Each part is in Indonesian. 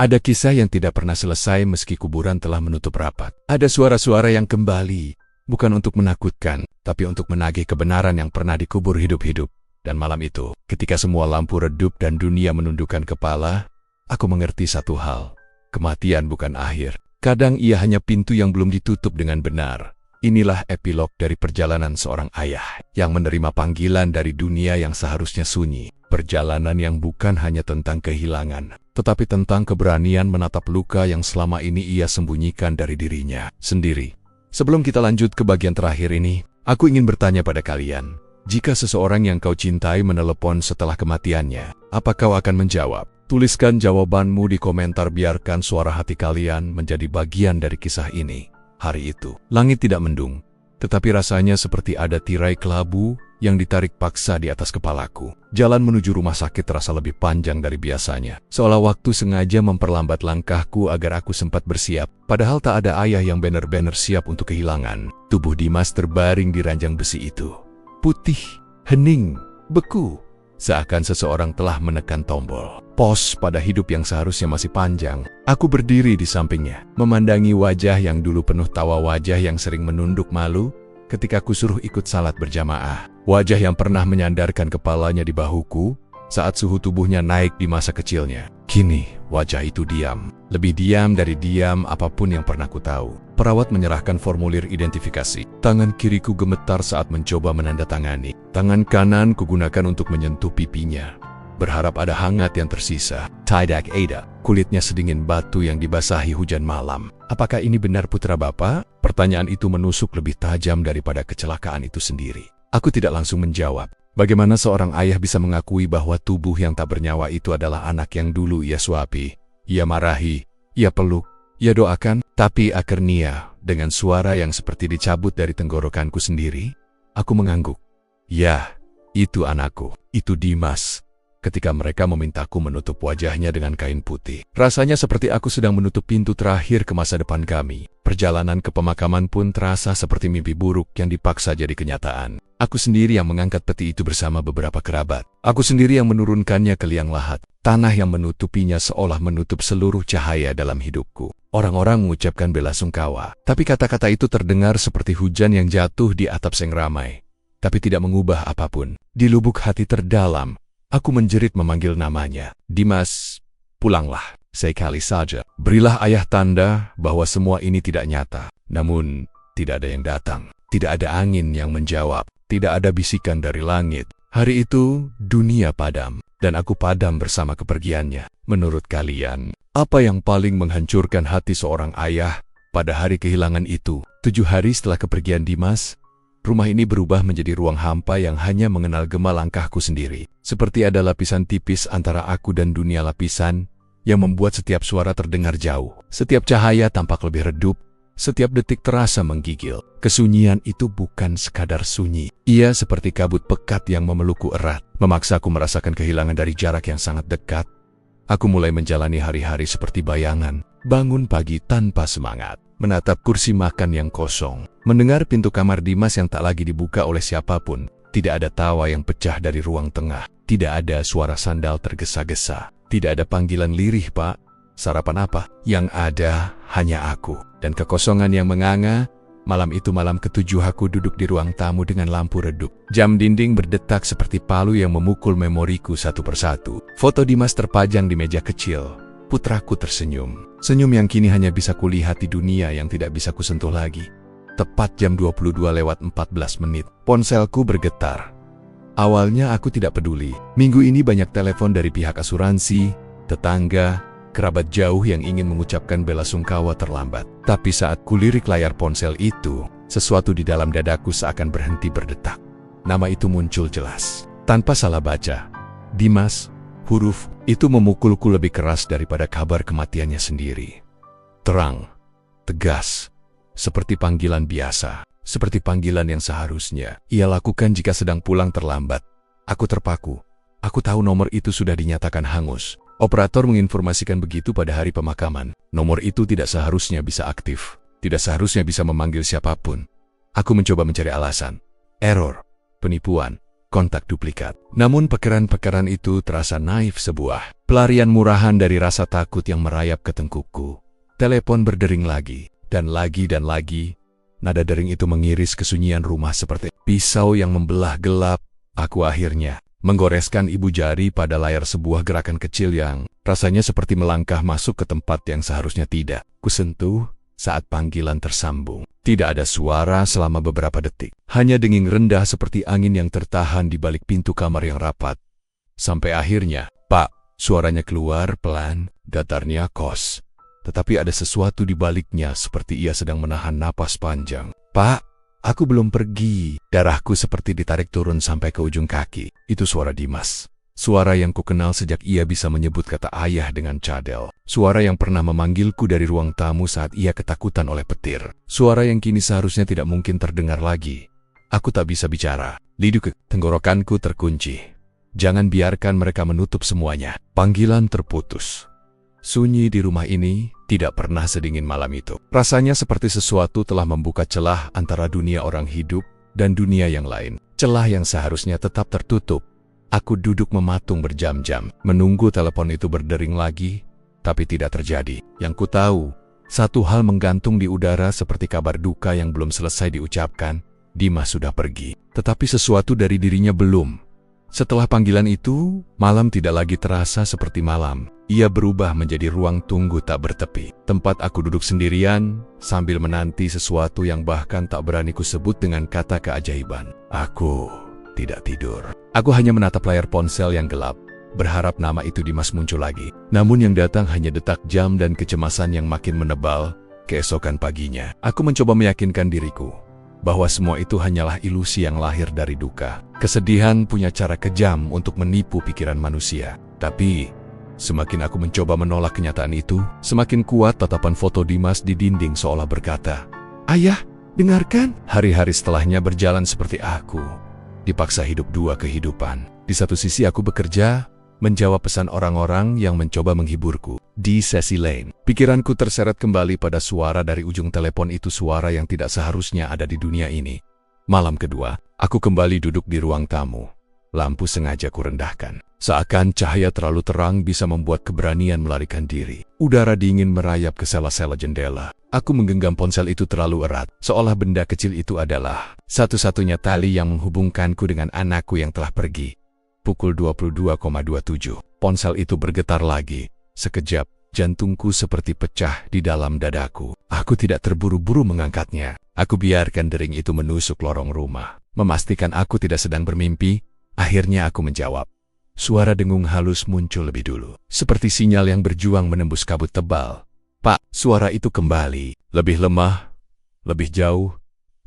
Ada kisah yang tidak pernah selesai meski kuburan telah menutup rapat. Ada suara-suara yang kembali, bukan untuk menakutkan, tapi untuk menagih kebenaran yang pernah dikubur hidup-hidup. Dan malam itu, ketika semua lampu redup dan dunia menundukkan kepala, aku mengerti satu hal. Kematian bukan akhir. Kadang ia hanya pintu yang belum ditutup dengan benar. Inilah epilog dari perjalanan seorang ayah yang menerima panggilan dari dunia yang seharusnya sunyi. Perjalanan yang bukan hanya tentang kehilangan, tetapi tentang keberanian menatap luka yang selama ini ia sembunyikan dari dirinya sendiri. Sebelum kita lanjut ke bagian terakhir ini, aku ingin bertanya pada kalian. Jika seseorang yang kau cintai menelepon setelah kematiannya, apa kau akan menjawab? Tuliskan jawabanmu di komentar, biarkan suara hati kalian menjadi bagian dari kisah ini. Hari itu, langit tidak mendung, tetapi rasanya seperti ada tirai kelabu yang ditarik paksa di atas kepalaku. Jalan menuju rumah sakit terasa lebih panjang dari biasanya, seolah waktu sengaja memperlambat langkahku agar aku sempat bersiap. Padahal tak ada ayah yang benar-benar siap untuk kehilangan. Tubuh Dimas terbaring di ranjang besi itu. Putih, hening, beku. Seakan seseorang telah menekan tombol pause pada hidup yang seharusnya masih panjang. Aku berdiri di sampingnya, memandangi wajah yang dulu penuh tawa, wajah yang sering menunduk malu ketika ku suruh ikut salat berjamaah. Wajah yang pernah menyandarkan kepalanya di bahuku saat suhu tubuhnya naik di masa kecilnya. Kini, wajah itu diam. Lebih diam dari diam apapun yang pernah ku tahu. Perawat menyerahkan formulir identifikasi. Tangan kiriku gemetar saat mencoba menandatangani. Tangan kanan kugunakan untuk menyentuh pipinya, berharap ada hangat yang tersisa. Tidak ada. Kulitnya sedingin batu yang dibasahi hujan malam. Apakah ini benar putra Bapak? Pertanyaan itu menusuk lebih tajam daripada kecelakaan itu sendiri. Aku tidak langsung menjawab. Bagaimana seorang ayah bisa mengakui bahwa tubuh yang tak bernyawa itu adalah anak yang dulu ia suapi, ia marahi, ia peluk, ia doakan? Tapi akhirnya, dengan suara yang seperti dicabut dari tenggorokanku sendiri, aku mengangguk. Ya, itu anakku, itu Dimas. Ketika mereka memintaku menutup wajahnya dengan kain putih, rasanya seperti aku sedang menutup pintu terakhir ke masa depan kami. Perjalanan ke pemakaman pun terasa seperti mimpi buruk yang dipaksa jadi kenyataan. Aku sendiri yang mengangkat peti itu bersama beberapa kerabat. Aku sendiri yang menurunkannya ke liang lahat. Tanah yang menutupinya seolah menutup seluruh cahaya dalam hidupku. Orang-orang mengucapkan bela sungkawa, tapi kata-kata itu terdengar seperti hujan yang jatuh di atap seng ramai, tapi tidak mengubah apapun. Di lubuk hati terdalam, aku menjerit memanggil namanya. Dimas, pulanglah. Sekali saja, berilah ayah tanda bahwa semua ini tidak nyata. Namun, tidak ada yang datang. Tidak ada angin yang menjawab. Tidak ada bisikan dari langit. Hari itu, dunia padam. Dan aku padam bersama kepergiannya. Menurut kalian, apa yang paling menghancurkan hati seorang ayah pada hari kehilangan itu? 7 hari setelah kepergian Dimas, rumah ini berubah menjadi ruang hampa yang hanya mengenal gema langkahku sendiri. Seperti ada lapisan tipis antara aku dan dunia, lapisan yang membuat setiap suara terdengar jauh. Setiap cahaya tampak lebih redup, setiap detik terasa menggigil. Kesunyian itu bukan sekadar sunyi. Ia seperti kabut pekat yang memelukku erat, memaksaku merasakan kehilangan dari jarak yang sangat dekat. Aku mulai menjalani hari-hari seperti bayangan, bangun pagi tanpa semangat, menatap kursi makan yang kosong, mendengar pintu kamar Dimas yang tak lagi dibuka oleh siapapun. Tidak ada tawa yang pecah dari ruang tengah, tidak ada suara sandal tergesa-gesa, tidak ada panggilan lirih, "Pak, sarapan apa?" Yang ada hanya aku dan kekosongan yang menganga. Malam itu malam ke-7 aku duduk di ruang tamu dengan lampu redup. Jam dinding berdetak seperti palu yang memukul memoriku satu persatu. Foto Dimas terpajang di meja kecil. Putraku tersenyum. Senyum yang kini hanya bisa kulihat di dunia yang tidak bisa kusentuh lagi. Tepat jam 22:14, ponselku bergetar. Awalnya aku tidak peduli. Minggu ini banyak telepon dari pihak asuransi, tetangga, kerabat jauh yang ingin mengucapkan bela sungkawa terlambat. Tapi saat kulirik layar ponsel itu, sesuatu di dalam dadaku seakan berhenti berdetak. Nama itu muncul jelas, tanpa salah baca. Dimas. Huruf itu memukulku lebih keras daripada kabar kematiannya sendiri. Terang, tegas, seperti panggilan biasa, seperti panggilan yang seharusnya ia lakukan jika sedang pulang terlambat. Aku terpaku. Aku tahu nomor itu sudah dinyatakan hangus. Operator menginformasikan begitu pada hari pemakaman. Nomor itu tidak seharusnya bisa aktif, tidak seharusnya bisa memanggil siapapun. Aku mencoba mencari alasan. Error, penipuan, kontak duplikat. Namun pekeran-pekeran itu terasa naif, sebuah pelarian murahan dari rasa takut yang merayap ke tengkukku. Telepon berdering lagi, dan lagi dan lagi. Nada dering itu mengiris kesunyian rumah seperti pisau yang membelah gelap. Aku akhirnya menggoreskan ibu jari pada layar sebuah gerakan kecil yang rasanya seperti melangkah masuk ke tempat yang seharusnya tidak kusentuh saat panggilan tersambung. Tidak ada suara selama beberapa detik. Hanya denging rendah seperti angin yang tertahan di balik pintu kamar yang rapat. Sampai akhirnya, "Pak," suaranya keluar pelan, datarnya kos. Tetapi ada sesuatu di baliknya seperti ia sedang menahan napas panjang. "Pak, aku belum pergi." Darahku seperti ditarik turun sampai ke ujung kaki. Itu suara Dimas. Suara yang kukenal sejak ia bisa menyebut kata ayah dengan cadel. Suara yang pernah memanggilku dari ruang tamu saat ia ketakutan oleh petir. Suara yang kini seharusnya tidak mungkin terdengar lagi. Aku tak bisa bicara. Lidu ke tenggorokanku terkunci. Jangan biarkan mereka menutup semuanya. Panggilan terputus. Sunyi di rumah ini tidak pernah sedingin malam itu. Rasanya seperti sesuatu telah membuka celah antara dunia orang hidup dan dunia yang lain. Celah yang seharusnya tetap tertutup. Aku duduk mematung berjam-jam, menunggu telepon itu berdering lagi, tapi tidak terjadi. Yang ku tahu, satu hal menggantung di udara seperti kabar duka yang belum selesai diucapkan. Dimas sudah pergi, tetapi sesuatu dari dirinya belum. Setelah panggilan itu, malam tidak lagi terasa seperti malam. Ia berubah menjadi ruang tunggu tak bertepi. Tempat aku duduk sendirian, sambil menanti sesuatu yang bahkan tak berani kusebut dengan kata keajaiban. Aku tidak tidur. Aku hanya menatap layar ponsel yang gelap, berharap nama itu Dimas muncul lagi. Namun yang datang hanya detak jam dan kecemasan yang makin menebal. Keesokan paginya, aku mencoba meyakinkan diriku bahwa semua itu hanyalah ilusi yang lahir dari duka. Kesedihan punya cara kejam untuk menipu pikiran manusia. Tapi semakin aku mencoba menolak kenyataan itu, semakin kuat tatapan foto Dimas di dinding seolah berkata, "Ayah, dengarkan." Hari-hari setelahnya berjalan seperti aku dipaksa hidup dua kehidupan. Di satu sisi aku bekerja, menjawab pesan orang-orang yang mencoba menghiburku. Di sesi lain, pikiranku terseret kembali pada suara dari ujung telepon itu, suara yang tidak seharusnya ada di dunia ini. Malam kedua, aku kembali duduk di ruang tamu. Lampu sengaja kurendahkan. Seakan cahaya terlalu terang bisa membuat keberanian melarikan diri. Udara dingin merayap ke sela-sela jendela. Aku menggenggam ponsel itu terlalu erat, seolah benda kecil itu adalah satu-satunya tali yang menghubungkanku dengan anakku yang telah pergi. Pukul 22,27. Ponsel itu bergetar lagi. Sekejap, jantungku seperti pecah di dalam dadaku. Aku tidak terburu-buru mengangkatnya. Aku biarkan dering itu menusuk lorong rumah. Memastikan aku tidak sedang bermimpi, akhirnya aku menjawab. Suara dengung halus muncul lebih dulu, seperti sinyal yang berjuang menembus kabut tebal. "Pak," suara itu kembali, lebih lemah, lebih jauh,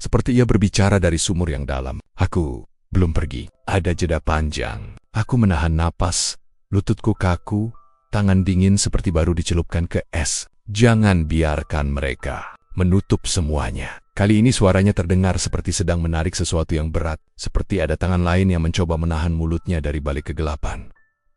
seperti ia berbicara dari sumur yang dalam. Aku belum pergi. Ada jeda panjang. Aku menahan napas, lututku kaku, tangan dingin seperti baru dicelupkan ke es. Jangan biarkan mereka menutup semuanya. Kali ini suaranya terdengar seperti sedang menarik sesuatu yang berat, seperti ada tangan lain yang mencoba menahan mulutnya dari balik kegelapan.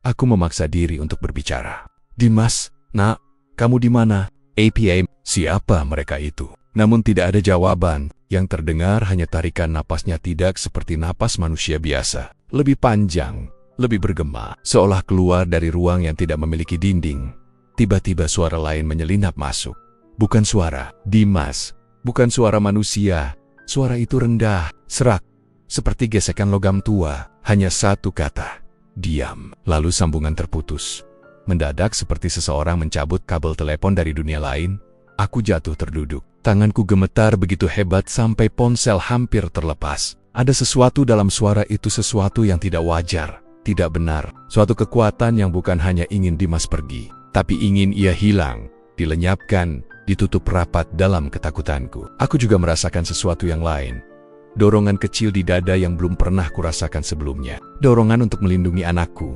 Aku memaksa diri untuk berbicara. "Dimas, nak, kamu di mana?" "APA." Siapa mereka itu? Namun tidak ada jawaban. Yang terdengar hanya tarikan napasnya, tidak seperti napas manusia biasa. Lebih panjang, lebih bergema, seolah keluar dari ruang yang tidak memiliki dinding. Tiba-tiba suara lain menyelinap masuk. Bukan suara Dimas, bukan suara manusia. Suara itu rendah, serak, seperti gesekan logam tua. Hanya satu kata, "Diam." Lalu sambungan terputus. Mendadak seperti seseorang mencabut kabel telepon dari dunia lain. Aku jatuh terduduk. Tanganku gemetar begitu hebat sampai ponsel hampir terlepas. Ada sesuatu dalam suara itu, sesuatu yang tidak wajar, tidak benar. Suatu kekuatan yang bukan hanya ingin Dimas pergi, tapi ingin ia hilang, dilenyapkan, ditutup rapat dalam ketakutanku. Aku juga merasakan sesuatu yang lain. Dorongan kecil di dada yang belum pernah kurasakan sebelumnya. Dorongan untuk melindungi anakku.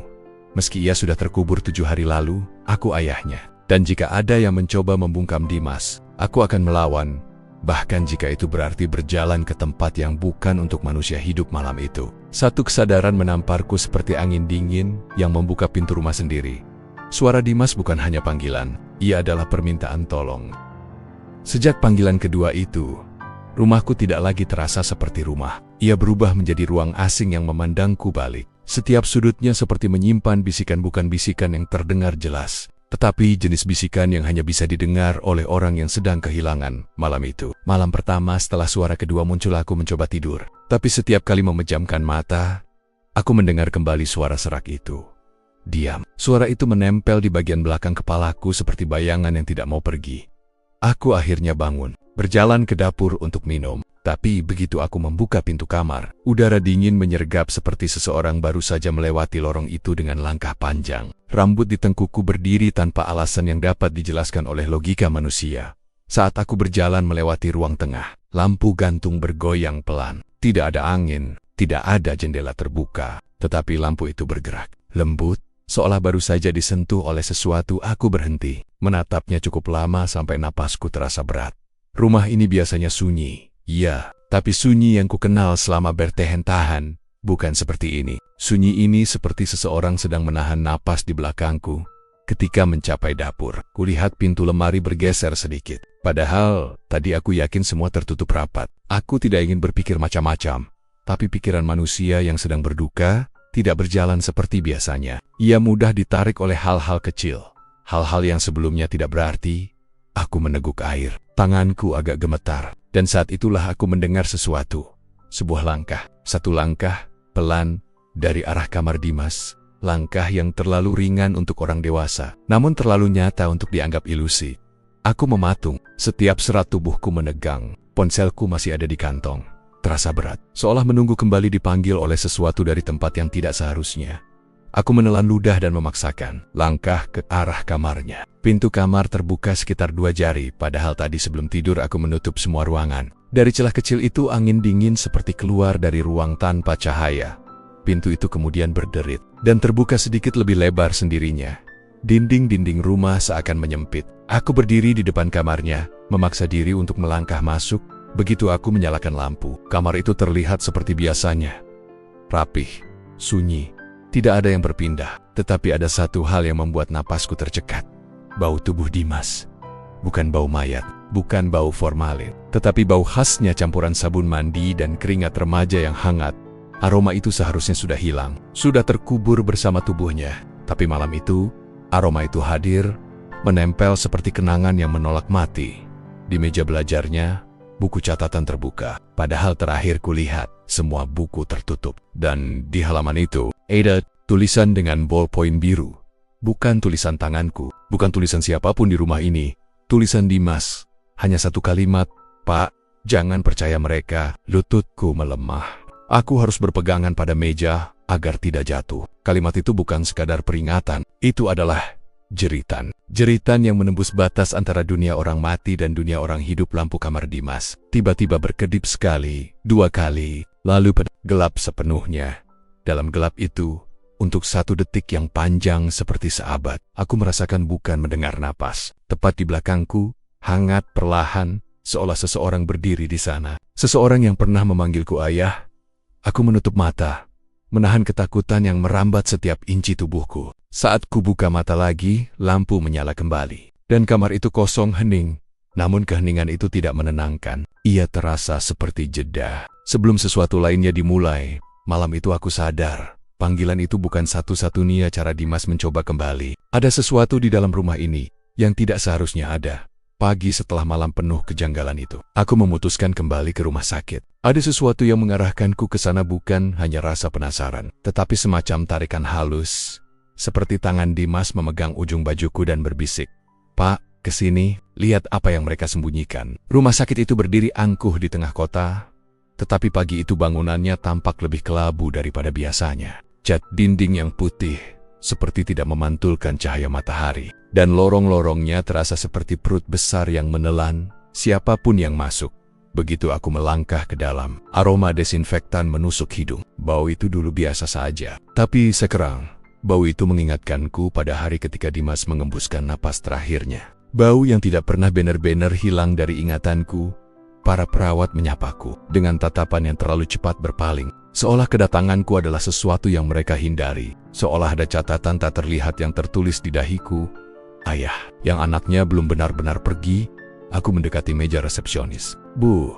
Meski ia sudah terkubur 7 hari lalu, aku ayahnya. Dan jika ada yang mencoba membungkam Dimas, aku akan melawan. Bahkan jika itu berarti berjalan ke tempat yang bukan untuk manusia hidup malam itu. Satu kesadaran menamparku seperti angin dingin yang membuka pintu rumah sendiri. Suara Dimas bukan hanya panggilan, ia adalah permintaan tolong. Sejak panggilan kedua itu, rumahku tidak lagi terasa seperti rumah. ia berubah menjadi ruang asing yang memandangku balik. Setiap sudutnya seperti menyimpan bisikan, bukan bisikan yang terdengar jelas, tetapi jenis bisikan yang hanya bisa didengar oleh orang yang sedang kehilangan. Malam itu, malam pertama setelah suara kedua muncul, aku mencoba tidur. Tapi setiap kali memejamkan mata, aku mendengar kembali suara serak itu. Diam. Suara itu menempel di bagian belakang kepalaku seperti bayangan yang tidak mau pergi. Aku akhirnya bangun, berjalan ke dapur untuk minum. Tapi begitu aku membuka pintu kamar, udara dingin menyergap seperti seseorang baru saja melewati lorong itu dengan langkah panjang. Rambut di tengkukku berdiri tanpa alasan yang dapat dijelaskan oleh logika manusia. Saat aku berjalan melewati ruang tengah, lampu gantung bergoyang pelan. Tidak ada angin, tidak ada jendela terbuka, tetapi lampu itu bergerak, lembut, seolah baru saja disentuh oleh sesuatu. Aku berhenti, menatapnya cukup lama sampai napasku terasa berat. Rumah ini biasanya sunyi. Ya, tapi sunyi yang kukenal selama bertahan-tahan bukan seperti ini. Sunyi ini seperti seseorang sedang menahan napas di belakangku. Ketika mencapai dapur, kulihat pintu lemari bergeser sedikit. Padahal, tadi aku yakin semua tertutup rapat. Aku tidak ingin berpikir macam-macam, tapi pikiran manusia yang sedang berduka tidak berjalan seperti biasanya. Ia mudah ditarik oleh hal-hal kecil, hal-hal yang sebelumnya tidak berarti. Aku meneguk air, tanganku agak gemetar. Dan saat itulah aku mendengar sesuatu. Sebuah langkah, satu langkah, pelan, dari arah kamar Dimas. Langkah yang terlalu ringan untuk orang dewasa, namun terlalu nyata untuk dianggap ilusi. Aku mematung, setiap serat tubuhku menegang. Ponselku masih ada di kantong. Terasa berat, seolah menunggu kembali dipanggil oleh sesuatu dari tempat yang tidak seharusnya. Aku menelan ludah dan memaksakan langkah ke arah kamarnya. Pintu kamar terbuka sekitar 2 jari, padahal tadi sebelum tidur aku menutup semua ruangan. Dari celah kecil itu angin dingin seperti keluar dari ruang tanpa cahaya. Pintu itu kemudian berderit dan terbuka sedikit lebih lebar sendirinya. Dinding-dinding rumah seakan menyempit. Aku berdiri di depan kamarnya, memaksa diri untuk melangkah masuk. Begitu aku menyalakan lampu, kamar itu terlihat seperti biasanya. Rapih, sunyi. Tidak ada yang berpindah, tetapi ada satu hal yang membuat napasku tercekat. Bau tubuh Dimas. Bukan bau mayat, bukan bau formalin, tetapi bau khasnya campuran sabun mandi dan keringat remaja yang hangat. Aroma itu seharusnya sudah hilang, sudah terkubur bersama tubuhnya. Tapi malam itu, aroma itu hadir, menempel seperti kenangan yang menolak mati. Di meja belajarnya, buku catatan terbuka. Padahal terakhir kulihat, semua buku tertutup. Dan di halaman itu, ada tulisan dengan ballpoint biru. Bukan tulisan tanganku, bukan tulisan siapapun di rumah ini. Tulisan Dimas. Hanya satu kalimat, "Pak, jangan percaya mereka." Lututku melemah. Aku harus berpegangan pada meja agar tidak jatuh. Kalimat itu bukan sekadar peringatan. Itu adalah jeritan. Jeritan yang menembus batas antara dunia orang mati dan dunia orang hidup. Lampu kamar Dimas tiba-tiba berkedip sekali, 2 kali, lalu gelap sepenuhnya. Dalam gelap itu, untuk 1 detik yang panjang seperti seabad, aku merasakan bukan mendengar napas. Tepat di belakangku, hangat perlahan, seolah seseorang berdiri di sana. Seseorang yang pernah memanggilku ayah. Aku menutup mata, menahan ketakutan yang merambat setiap inci tubuhku. Saat ku buka mata lagi, lampu menyala kembali. Dan kamar itu kosong hening. Namun keheningan itu tidak menenangkan. Ia terasa seperti jeda. Sebelum sesuatu lainnya dimulai, malam itu aku sadar, panggilan itu bukan satu-satunya cara Dimas mencoba kembali. Ada sesuatu di dalam rumah ini yang tidak seharusnya ada. Pagi setelah malam penuh kejanggalan itu, aku memutuskan kembali ke rumah sakit. Ada sesuatu yang mengarahkanku ke sana, bukan hanya rasa penasaran, tetapi semacam tarikan halus, seperti tangan Dimas memegang ujung bajuku dan berbisik, "Pak, kesini, lihat apa yang mereka sembunyikan." Rumah sakit itu berdiri angkuh di tengah kota, tetapi pagi itu bangunannya tampak lebih kelabu daripada biasanya. Cat dinding yang putih, seperti tidak memantulkan cahaya matahari, dan lorong-lorongnya terasa seperti perut besar yang menelan siapapun yang masuk. Begitu aku melangkah ke dalam, aroma desinfektan menusuk hidung. Bau itu dulu biasa saja, tapi sekarang, bau itu mengingatkanku pada hari ketika Dimas mengembuskan napas terakhirnya. Bau yang tidak pernah benar-benar hilang dari ingatanku. Para perawat menyapaku dengan tatapan yang terlalu cepat berpaling, seolah kedatanganku adalah sesuatu yang mereka hindari. Seolah ada catatan tak terlihat yang tertulis di dahiku. Ayah, yang anaknya belum benar-benar pergi. Aku mendekati meja resepsionis. "Bu,"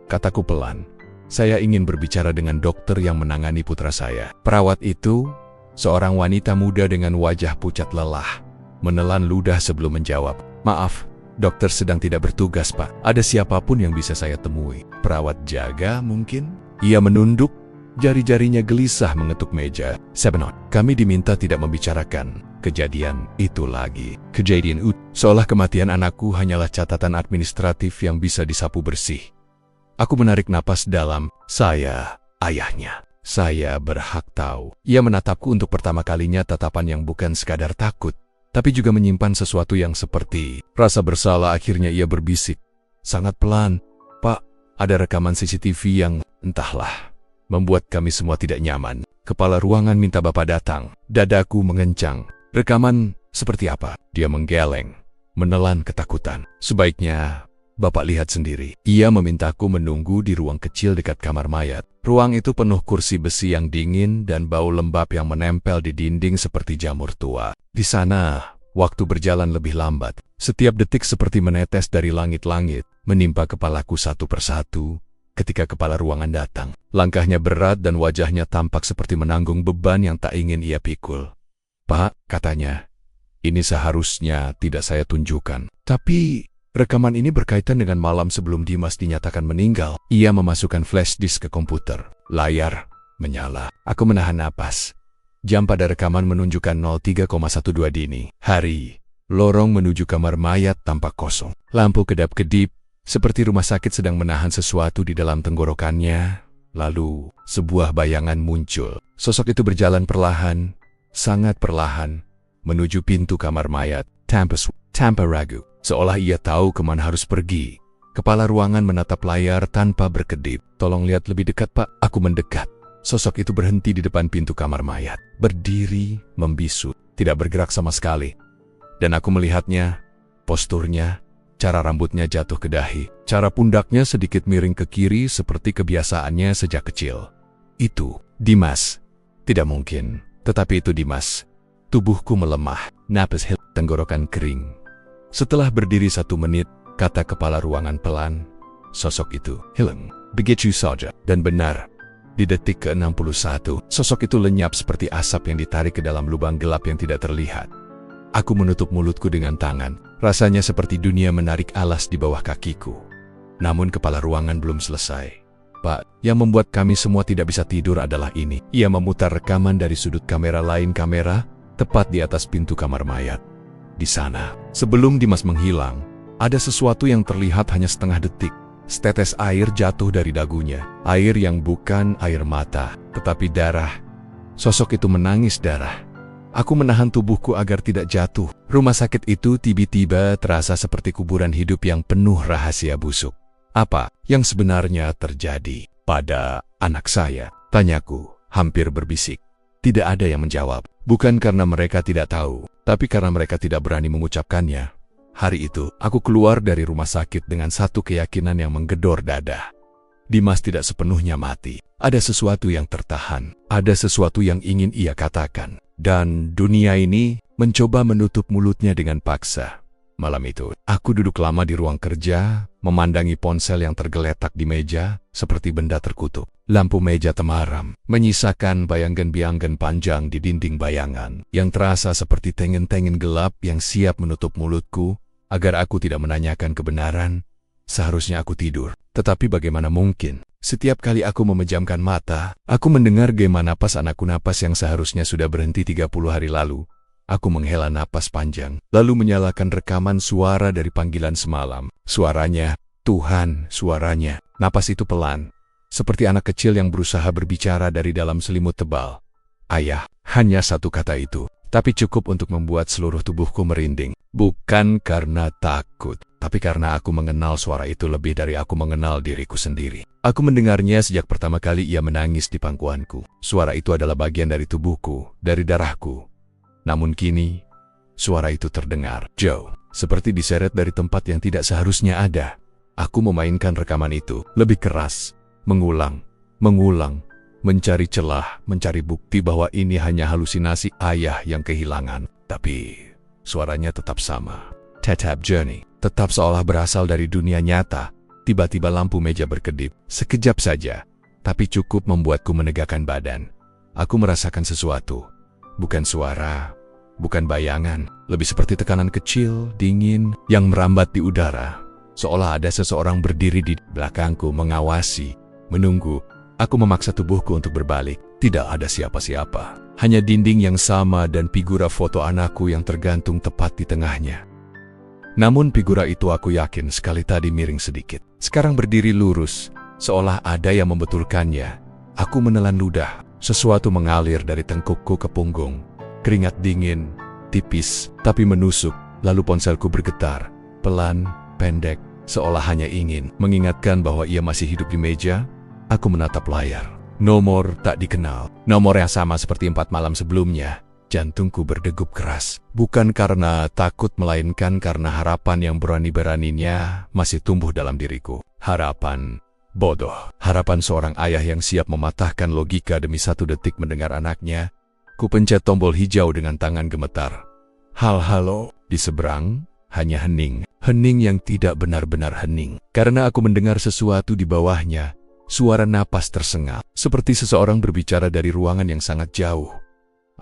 kataku pelan, Saya ingin berbicara dengan dokter yang menangani putra saya. Perawat itu, seorang wanita muda dengan wajah pucat lelah, menelan ludah sebelum menjawab. Maaf, dokter sedang tidak bertugas, Pak. Ada siapapun yang bisa saya temui? Perawat jaga mungkin? Ia menunduk, jari-jarinya gelisah mengetuk meja. Sebenarnya, kami diminta tidak membicarakan kejadian itu lagi. Kejadian itu, seolah kematian anakku hanyalah catatan administratif yang bisa disapu bersih. Aku menarik napas dalam. Saya, ayahnya. Saya berhak tahu. Ia menatapku untuk pertama kalinya, tatapan yang bukan sekadar takut, tapi juga menyimpan sesuatu yang seperti rasa bersalah. Akhirnya ia berbisik, sangat pelan. Pak, ada rekaman CCTV yang, entahlah, membuat kami semua tidak nyaman. Kepala ruangan minta Bapak datang. Dadaku mengencang. Rekaman seperti apa? Dia menggeleng, menelan ketakutan. Sebaiknya Bapak lihat sendiri. Ia memintaku menunggu di ruang kecil dekat kamar mayat. Ruang itu penuh kursi besi yang dingin dan bau lembab yang menempel di dinding seperti jamur tua. Di sana, waktu berjalan lebih lambat. Setiap detik seperti menetes dari langit-langit, menimpa kepalaku satu persatu. Ketika kepala ruangan datang, langkahnya berat dan wajahnya tampak seperti menanggung beban yang tak ingin ia pikul. Pak, katanya, ini seharusnya tidak saya tunjukkan. Tapi rekaman ini berkaitan dengan malam sebelum Dimas dinyatakan meninggal. Ia memasukkan flash disk ke komputer. Layar menyala. Aku menahan napas. Jam pada rekaman menunjukkan 03,12 dini. Hari. Lorong menuju kamar mayat tampak kosong. Lampu kedap-kedip, seperti rumah sakit sedang menahan sesuatu di dalam tenggorokannya. Lalu, sebuah bayangan muncul. Sosok itu berjalan perlahan, sangat perlahan, menuju pintu kamar mayat. Tanpa ragu. Seolah ia tahu kemana harus pergi. Kepala ruangan menatap layar tanpa berkedip. Tolong lihat lebih dekat, Pak. Aku mendekat. Sosok itu berhenti di depan pintu kamar mayat. Berdiri, membisu, tidak bergerak sama sekali. Dan aku melihatnya, posturnya, cara rambutnya jatuh ke dahi. Cara pundaknya sedikit miring ke kiri seperti kebiasaannya sejak kecil. Itu Dimas. Tidak mungkin, tetapi itu Dimas. Tubuhku melemah, napas hilang, tenggorokan kering. Setelah berdiri 1 menit, kata kepala ruangan pelan, sosok itu hilang. Begitu saja. Dan benar, di detik ke-61, sosok itu lenyap seperti asap yang ditarik ke dalam lubang gelap yang tidak terlihat. Aku menutup mulutku dengan tangan. Rasanya seperti dunia menarik alas di bawah kakiku. Namun kepala ruangan belum selesai. Pak, yang membuat kami semua tidak bisa tidur adalah ini. Ia memutar rekaman dari sudut kamera lain kamera, tepat di atas pintu kamar mayat. Di sana, sebelum Dimas menghilang, ada sesuatu yang terlihat hanya setengah detik. Setetes air jatuh dari dagunya. Air yang bukan air mata, tetapi darah. Sosok itu menangis darah. Aku menahan tubuhku agar tidak jatuh. Rumah sakit itu tiba-tiba terasa seperti kuburan hidup yang penuh rahasia busuk. Apa yang sebenarnya terjadi pada anak saya? Tanyaku, hampir berbisik. Tidak ada yang menjawab. Bukan karena mereka tidak tahu, tapi karena mereka tidak berani mengucapkannya. Hari itu, aku keluar dari rumah sakit dengan satu keyakinan yang menggedor dada. Dimas tidak sepenuhnya mati. Ada sesuatu yang tertahan. Ada sesuatu yang ingin ia katakan. Dan dunia ini mencoba menutup mulutnya dengan paksa. Malam itu, aku duduk lama di ruang kerja, memandangi ponsel yang tergeletak di meja, seperti benda terkutuk. Lampu meja temaram, menyisakan bayangan-bayangan panjang di dinding bayangan, yang terasa seperti tengen-tengen gelap yang siap menutup mulutku, agar aku tidak menanyakan kebenaran. Seharusnya aku tidur, tetapi bagaimana mungkin? Setiap kali aku memejamkan mata, aku mendengar gema napas anakku, napas yang seharusnya sudah berhenti 30 hari lalu. Aku menghela napas panjang, lalu menyalakan rekaman suara dari panggilan semalam. Suaranya, Tuhan, suaranya. Napas itu pelan, seperti anak kecil yang berusaha berbicara dari dalam selimut tebal. Ayah, hanya satu kata itu, tapi cukup untuk membuat seluruh tubuhku merinding. Bukan karena takut, tapi karena aku mengenal suara itu lebih dari aku mengenal diriku sendiri. Aku mendengarnya sejak pertama kali ia menangis di pangkuanku. Suara itu adalah bagian dari tubuhku, dari darahku. Namun kini, suara itu terdengar jauh, seperti diseret dari tempat yang tidak seharusnya ada. Aku memainkan rekaman itu, lebih keras, mengulang, mencari celah, mencari bukti bahwa ini hanya halusinasi ayah yang kehilangan. Tapi suaranya tetap sama, tetap jernih, tetap seolah berasal dari dunia nyata. Tiba-tiba lampu meja berkedip. Sekejap saja, tapi cukup membuatku menegakkan badan. Aku merasakan sesuatu. Bukan suara, bukan bayangan, lebih seperti tekanan kecil, dingin, yang merambat di udara. Seolah ada seseorang berdiri di belakangku mengawasi, menunggu. Aku memaksa tubuhku untuk berbalik. Tidak ada siapa-siapa. Hanya dinding yang sama dan figura foto anakku yang tergantung tepat di tengahnya. Namun figura itu aku yakin sekali tadi miring sedikit. Sekarang berdiri lurus, seolah ada yang membetulkannya. Aku menelan ludah. Sesuatu mengalir dari tengkukku ke punggung. Keringat dingin, tipis, tapi menusuk. Lalu ponselku bergetar. Pelan, pendek, seolah hanya ingin mengingatkan bahwa ia masih hidup di meja. Aku menatap layar. Nomor tak dikenal. Nomor yang sama seperti 4 malam sebelumnya. Jantungku berdegup keras. Bukan karena takut, melainkan karena harapan yang berani-beraninya masih tumbuh dalam diriku. Harapan bodoh. Harapan seorang ayah yang siap mematahkan logika demi 1 detik mendengar anaknya. Ku pencet tombol hijau dengan tangan gemetar. Halo. Di seberang hanya hening. Hening yang tidak benar-benar hening. Karena aku mendengar sesuatu di bawahnya. Suara napas tersengal. Seperti seseorang berbicara dari ruangan yang sangat jauh.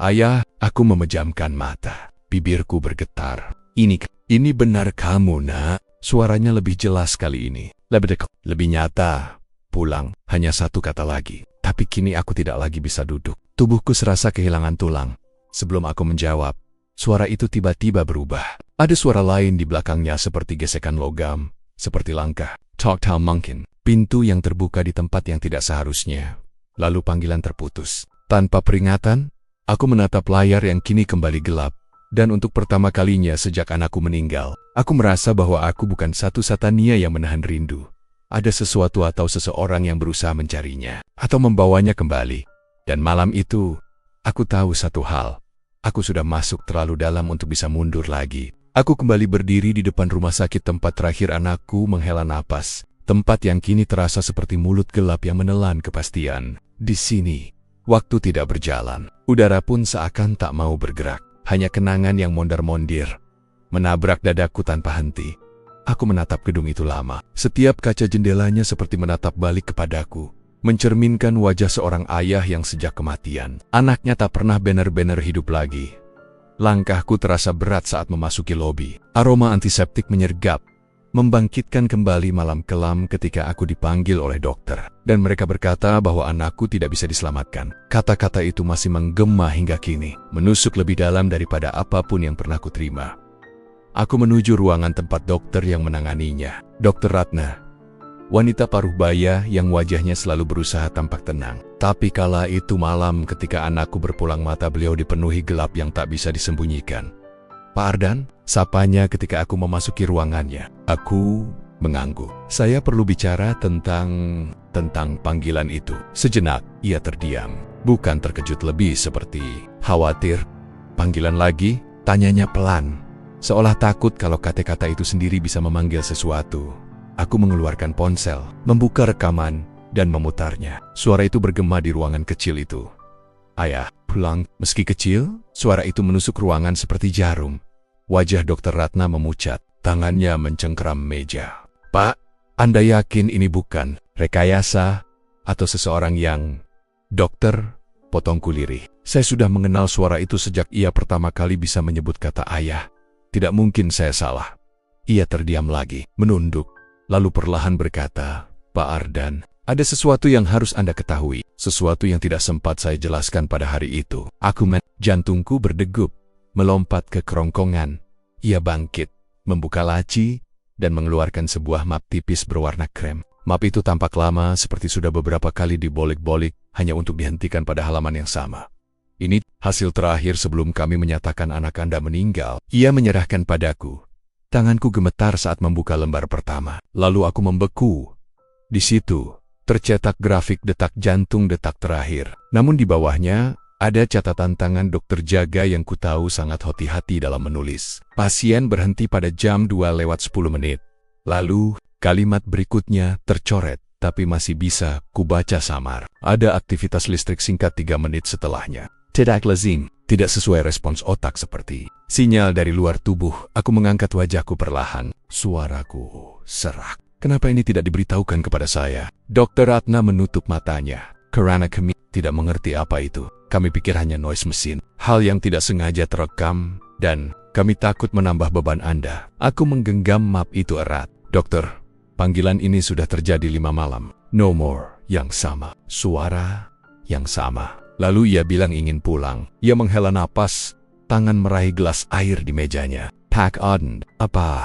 Ayah, aku memejamkan mata. Bibirku bergetar. Ini benar kamu, nak. Suaranya lebih jelas kali ini. Lebih dekat, lebih nyata. Pulang, hanya 1 kata lagi. Tapi kini aku tidak lagi bisa duduk. Tubuhku serasa kehilangan tulang. Sebelum aku menjawab, suara itu tiba-tiba berubah. Ada suara lain di belakangnya seperti gesekan logam, seperti langkah. Talk mungkin. Pintu yang terbuka di tempat yang tidak seharusnya. Lalu panggilan terputus. Tanpa peringatan, aku menatap layar yang kini kembali gelap. Dan untuk pertama kalinya sejak anakku meninggal, aku merasa bahwa aku bukan satu-satunya yang menahan rindu. Ada sesuatu atau seseorang yang berusaha mencarinya, atau membawanya kembali. Dan malam itu, aku tahu satu hal. Aku sudah masuk terlalu dalam untuk bisa mundur lagi. Aku kembali berdiri di depan rumah sakit tempat terakhir anakku menghela napas. Tempat yang kini terasa seperti mulut gelap yang menelan kepastian. Di sini, waktu tidak berjalan. Udara pun seakan tak mau bergerak. Hanya kenangan yang mondar-mondir, menabrak dadaku tanpa henti. Aku menatap gedung itu lama. Setiap kaca jendelanya seperti menatap balik kepadaku, mencerminkan wajah seorang ayah yang sejak kematian anaknya tak pernah benar-benar hidup lagi. Langkahku terasa berat saat memasuki lobi. Aroma antiseptik menyergap, membangkitkan kembali malam kelam ketika aku dipanggil oleh dokter. Dan mereka berkata bahwa anakku tidak bisa diselamatkan. Kata-kata itu masih menggema hingga kini, menusuk lebih dalam daripada apapun yang pernah kuterima. Aku menuju ruangan tempat dokter yang menanganinya. Dr. Ratna, wanita paruh baya yang wajahnya selalu berusaha tampak tenang. Tapi kala itu malam ketika anakku berpulang mata, beliau dipenuhi gelap yang tak bisa disembunyikan. Pak Ardan, sapanya ketika aku memasuki ruangannya. Aku mengangguk. Saya perlu bicara tentang panggilan itu. Sejenak, ia terdiam. Bukan terkejut, lebih seperti khawatir. Panggilan lagi? Tanyanya pelan. Seolah takut kalau kata-kata itu sendiri bisa memanggil sesuatu. Aku mengeluarkan ponsel, membuka rekaman, dan memutarnya. Suara itu bergema di ruangan kecil itu. Ayah, pulang. Meski kecil, suara itu menusuk ruangan seperti jarum. Wajah Dr. Ratna memucat, tangannya mencengkeram meja. Pak, Anda yakin ini bukan rekayasa atau seseorang yang... Dokter, potongku lirih. Saya sudah mengenal suara itu sejak ia pertama kali bisa menyebut kata ayah. Tidak mungkin saya salah. Ia terdiam lagi, menunduk, lalu perlahan berkata, Pak Ardan, ada sesuatu yang harus Anda ketahui. Sesuatu yang tidak sempat saya jelaskan pada hari itu. Jantungku berdegup, melompat ke kerongkongan. Ia bangkit, membuka laci, dan mengeluarkan sebuah map tipis berwarna krem. Map itu tampak lama, seperti sudah beberapa kali dibolik-bolik, hanya untuk dihentikan pada halaman yang sama. Ini hasil terakhir sebelum kami menyatakan anak Anda meninggal. Ia menyerahkan padaku. Tanganku gemetar saat membuka lembar pertama. Lalu aku membeku. Di situ, tercetak grafik detak jantung detak terakhir. Namun di bawahnya, ada catatan tangan dokter jaga yang kutahu sangat hati-hati dalam menulis. Pasien berhenti pada jam 2:10. Lalu, kalimat berikutnya tercoret, tapi masih bisa kubaca samar. Ada aktivitas listrik singkat 3 menit setelahnya. Tidak lazim, tidak sesuai respons otak seperti sinyal dari luar tubuh. Aku mengangkat wajahku perlahan. Suaraku serak. Kenapa ini tidak diberitahukan kepada saya? Dokter Ratna menutup matanya. Karena kami tidak mengerti apa itu. Kami pikir hanya noise mesin. Hal yang tidak sengaja terekam. Dan kami takut menambah beban Anda. Aku menggenggam map itu erat. Dokter, panggilan ini sudah terjadi 5 malam. No more. Yang sama. Suara yang sama. Lalu ia bilang ingin pulang. Ia menghela napas. Tangan meraih gelas air di mejanya. Pak Aden, apa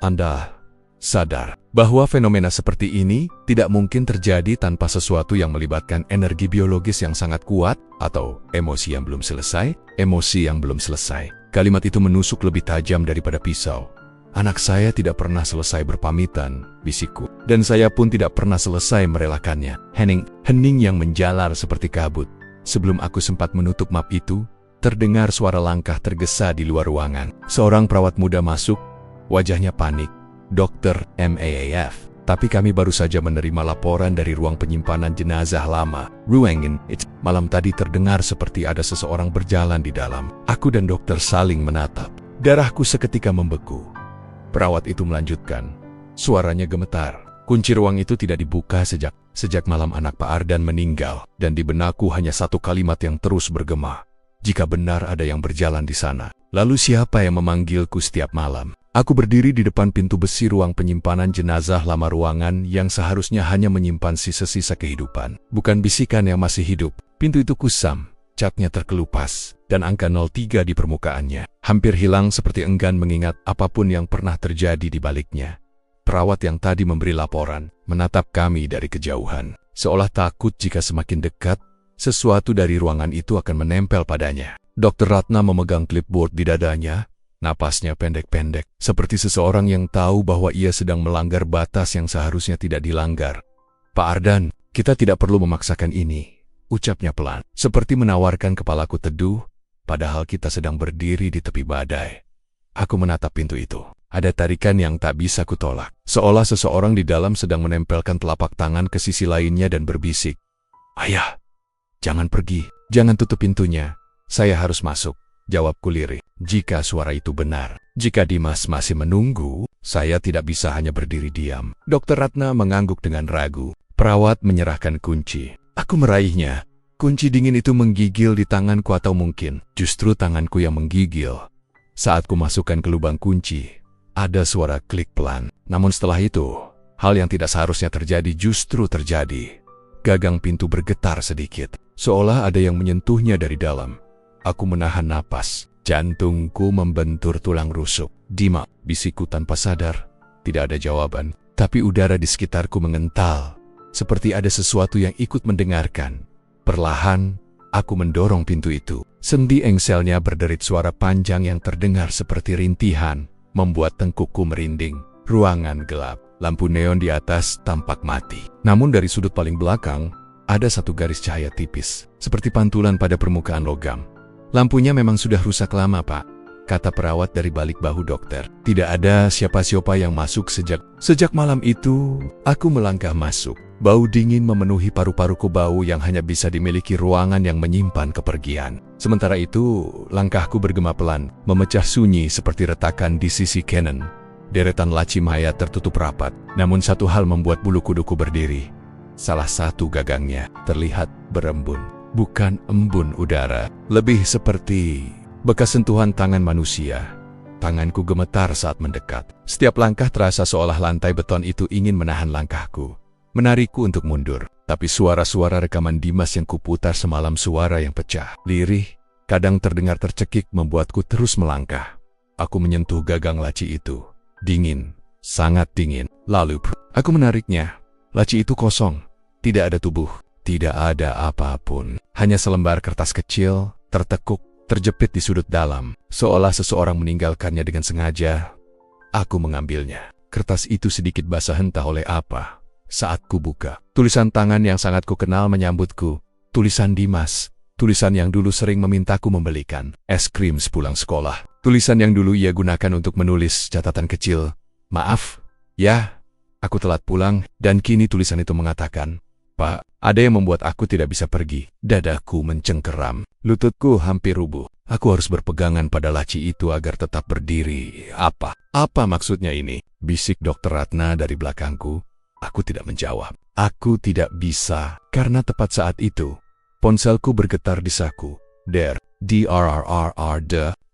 Anda sadar bahwa fenomena seperti ini tidak mungkin terjadi tanpa sesuatu yang melibatkan energi biologis yang sangat kuat atau emosi yang belum selesai? Emosi yang belum selesai. Kalimat itu menusuk lebih tajam daripada pisau. Anak saya tidak pernah selesai berpamitan, bisikku. Dan saya pun tidak pernah selesai merelakannya. Hening yang menjalar seperti kabut. Sebelum aku sempat menutup map itu, terdengar suara langkah tergesa di luar ruangan. Seorang perawat muda masuk, wajahnya panik. Dokter MAAF. Tapi kami baru saja menerima laporan dari ruang penyimpanan jenazah lama. Ruangan itu malam tadi terdengar seperti ada seseorang berjalan di dalam. Aku dan dokter saling menatap. Darahku seketika membeku. Perawat itu melanjutkan. Suaranya gemetar. Kunci ruang itu tidak dibuka sejak malam anak Pak Ardan meninggal. Dan di benakku hanya satu kalimat yang terus bergema. Jika benar ada yang berjalan di sana, lalu siapa yang memanggilku setiap malam? Aku berdiri di depan pintu besi ruang penyimpanan jenazah lama, ruangan yang seharusnya hanya menyimpan sisa-sisa kehidupan. Bukan bisikan yang masih hidup. Pintu itu kusam, catnya terkelupas, dan angka 03 di permukaannya. Hampir hilang seperti enggan mengingat apapun yang pernah terjadi di baliknya. Perawat yang tadi memberi laporan menatap kami dari kejauhan, seolah takut jika semakin dekat, sesuatu dari ruangan itu akan menempel padanya. Dokter Ratna memegang clipboard di dadanya, napasnya pendek-pendek, seperti seseorang yang tahu bahwa ia sedang melanggar batas yang seharusnya tidak dilanggar. Pak Ardan, kita tidak perlu memaksakan ini, ucapnya pelan, seperti menawarkan kepalaku teduh, padahal kita sedang berdiri di tepi badai. Aku menatap pintu itu. Ada tarikan yang tak bisa kutolak, seolah seseorang di dalam sedang menempelkan telapak tangan ke sisi lainnya dan berbisik. Ayah, jangan pergi, jangan tutup pintunya. Saya harus masuk, jawabku lirih. Jika suara itu benar, jika Dimas masih menunggu, saya tidak bisa hanya berdiri diam. Dokter Ratna mengangguk dengan ragu. Perawat menyerahkan kunci. Aku meraihnya. Kunci dingin itu menggigil di tanganku, atau mungkin justru tanganku yang menggigil. Saat ku masukkan ke lubang kunci, ada suara klik pelan. Namun setelah itu, hal yang tidak seharusnya terjadi justru terjadi. Gagang pintu bergetar sedikit, seolah ada yang menyentuhnya dari dalam. Aku menahan napas, jantungku membentur tulang rusuk. Dima, bisikku tanpa sadar. Tidak ada jawaban, tapi udara di sekitarku mengental, seperti ada sesuatu yang ikut mendengarkan. Perlahan, aku mendorong pintu itu. Sendi engselnya berderit, suara panjang yang terdengar seperti rintihan, membuat tengkukku merinding. Ruangan gelap, lampu neon di atas tampak mati. Namun dari sudut paling belakang, ada satu garis cahaya tipis, seperti pantulan pada permukaan logam. Lampunya memang sudah rusak lama, Pak, kata perawat dari balik bahu dokter. Tidak ada siapa-siapa yang masuk sejak malam itu. Aku melangkah masuk. Bau dingin memenuhi paru-paruku, bau yang hanya bisa dimiliki ruangan yang menyimpan kepergian. Sementara itu, langkahku bergema pelan, memecah sunyi seperti retakan di sisi kanan. Deretan laci mayat tertutup rapat, namun satu hal membuat bulu kuduku berdiri. Salah satu gagangnya terlihat berembun. Bukan embun udara, lebih seperti bekas sentuhan tangan manusia. Tanganku gemetar saat mendekat. Setiap langkah terasa seolah lantai beton itu ingin menahan langkahku, menarikku untuk mundur. Tapi suara-suara rekaman Dimas yang kuputar semalam, suara yang pecah, lirih, kadang terdengar tercekik, membuatku terus melangkah. Aku menyentuh gagang laci itu. Dingin, sangat dingin. Lalu, aku menariknya. Laci itu kosong. Tidak ada tubuh. Tidak ada apapun. Hanya selembar kertas kecil, tertekuk, terjepit di sudut dalam. Seolah seseorang meninggalkannya dengan sengaja. Aku mengambilnya. Kertas itu sedikit basah, entah oleh apa. Saat ku buka, tulisan tangan yang sangat ku kenal menyambutku. Tulisan Dimas. Tulisan yang dulu sering memintaku membelikan es krim sepulang sekolah. Tulisan yang dulu ia gunakan untuk menulis catatan kecil. Maaf, ya, aku telat pulang. Dan kini tulisan itu mengatakan, Pak, ada yang membuat aku tidak bisa pergi. Dadaku mencengkeram. Lututku hampir rubuh. Aku harus berpegangan pada laci itu agar tetap berdiri. Apa maksudnya ini? Bisik Dr. Ratna dari belakangku. Aku tidak menjawab. Aku tidak bisa, karena tepat saat itu, ponselku bergetar di saku.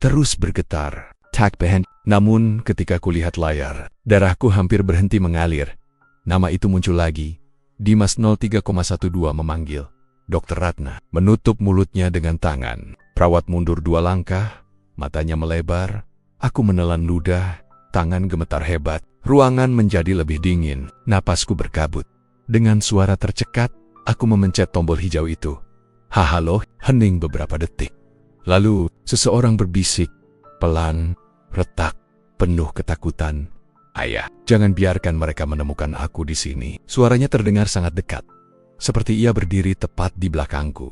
Terus bergetar. Tak behen. Namun ketika kulihat layar, darahku hampir berhenti mengalir. Nama itu muncul lagi. Dimas 03,12 memanggil. Dr. Ratna menutup mulutnya dengan tangan. Perawat mundur 2 langkah, matanya melebar. Aku menelan ludah, tangan gemetar hebat. Ruangan menjadi lebih dingin, napasku berkabut. Dengan suara tercekat, aku memencet tombol hijau itu. Halo, hening beberapa detik. Lalu, seseorang berbisik, pelan, retak, penuh ketakutan. Ayah, jangan biarkan mereka menemukan aku di sini. Suaranya terdengar sangat dekat, seperti ia berdiri tepat di belakangku.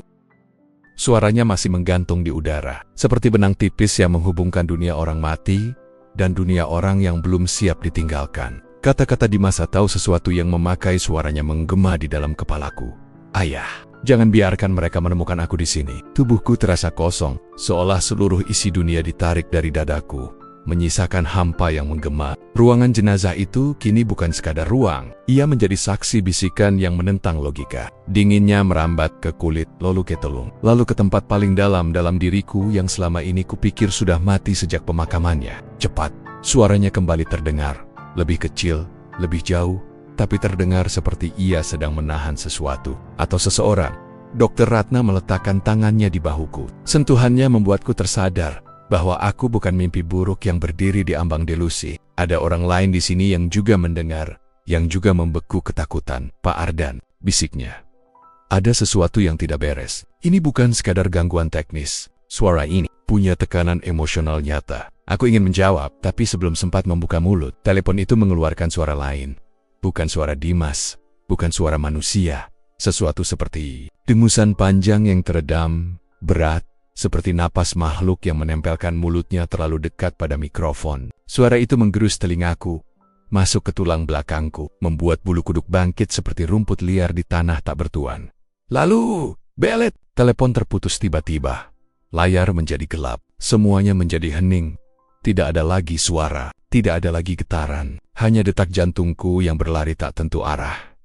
Suaranya masih menggantung di udara, seperti benang tipis yang menghubungkan dunia orang mati dan dunia orang yang belum siap ditinggalkan. Kata-kata Dimas tahu sesuatu yang memakai suaranya menggema di dalam kepalaku. Ayah, jangan biarkan mereka menemukan aku di sini. Tubuhku terasa kosong, seolah seluruh isi dunia ditarik dari dadaku, menyisakan hampa yang menggema. Ruangan jenazah itu kini bukan sekadar ruang. Ia menjadi saksi bisikan yang menentang logika. Dinginnya merambat ke kulit, lalu ke telung, lalu ke tempat paling dalam diriku yang selama ini kupikir sudah mati sejak pemakamannya. Cepat, suaranya kembali terdengar. Lebih kecil, lebih jauh, tapi terdengar seperti ia sedang menahan sesuatu atau seseorang. Dr. Ratna meletakkan tangannya di bahuku. Sentuhannya membuatku tersadar bahwa aku bukan mimpi buruk yang berdiri di ambang delusi. Ada orang lain di sini yang juga mendengar, yang juga membeku ketakutan. Pak Ardan, bisiknya. Ada sesuatu yang tidak beres. Ini bukan sekadar gangguan teknis. Suara ini punya tekanan emosional nyata. Aku ingin menjawab, tapi sebelum sempat membuka mulut, telepon itu mengeluarkan suara lain. Bukan suara Dimas, bukan suara manusia. Sesuatu seperti dengusan panjang yang teredam, berat, seperti napas makhluk yang menempelkan mulutnya terlalu dekat pada mikrofon. Suara itu menggerus telingaku, masuk ke tulang belakangku, membuat bulu kuduk bangkit seperti rumput liar di tanah tak bertuan. Lalu, belet! Telepon terputus tiba-tiba. Layar menjadi gelap, semuanya menjadi hening. Tidak ada lagi suara, tidak ada lagi getaran, hanya detak jantungku yang berlari tak tentu arah.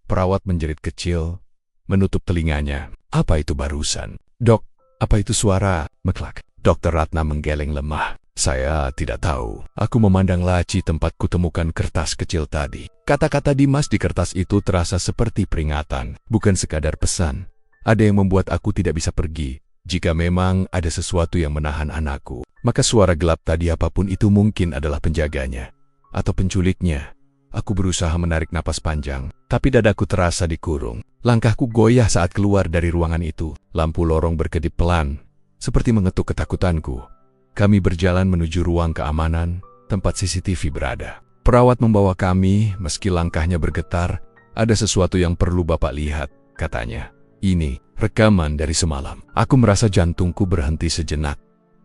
Perawat menjerit kecil, menutup telinganya. Apa itu barusan? Dok, apa itu suara? Meklak. Dr. Ratna menggeleng lemah. Saya tidak tahu. Aku memandang laci tempat kutemukan kertas kecil tadi. Kata-kata Dimas di kertas itu terasa seperti peringatan, bukan sekadar pesan. Ada yang membuat aku tidak bisa pergi. Jika memang ada sesuatu yang menahan anakku, maka suara gelap tadi apapun itu mungkin adalah penjaganya atau penculiknya. Aku berusaha menarik napas panjang, tapi dadaku terasa dikurung. Langkahku goyah saat keluar dari ruangan itu. Lampu lorong berkedip pelan, seperti mengetuk ketakutanku. Kami berjalan menuju ruang keamanan, tempat CCTV berada. Perawat membawa kami, meski langkahnya bergetar. Ada sesuatu yang perlu Bapak lihat, katanya. Ini rekaman dari semalam. Aku merasa jantungku berhenti sejenak.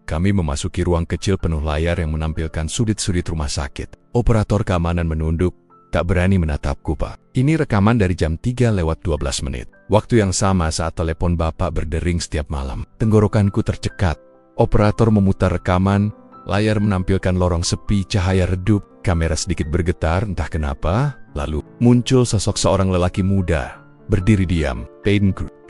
Kami memasuki ruang kecil penuh layar yang menampilkan sudut-sudut rumah sakit. Operator keamanan menunduk, tak berani menatapku, Pak. Ini rekaman dari jam 3:12 menit. Waktu yang sama saat telepon Bapak berdering setiap malam. Tenggorokanku tercekat. Operator memutar rekaman, layar menampilkan lorong sepi, cahaya redup, kamera sedikit bergetar, entah kenapa. Lalu muncul sosok seorang lelaki muda. Berdiri diam,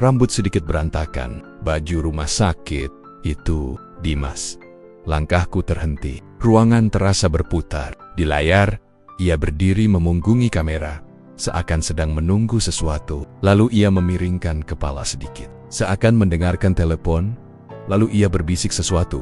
rambut sedikit berantakan, baju rumah sakit. Itu Dimas. Langkahku terhenti. Ruangan terasa berputar. Di layar, ia berdiri memunggungi kamera, seakan sedang menunggu sesuatu. Lalu ia memiringkan kepala sedikit, seakan mendengarkan telepon. Lalu ia berbisik sesuatu,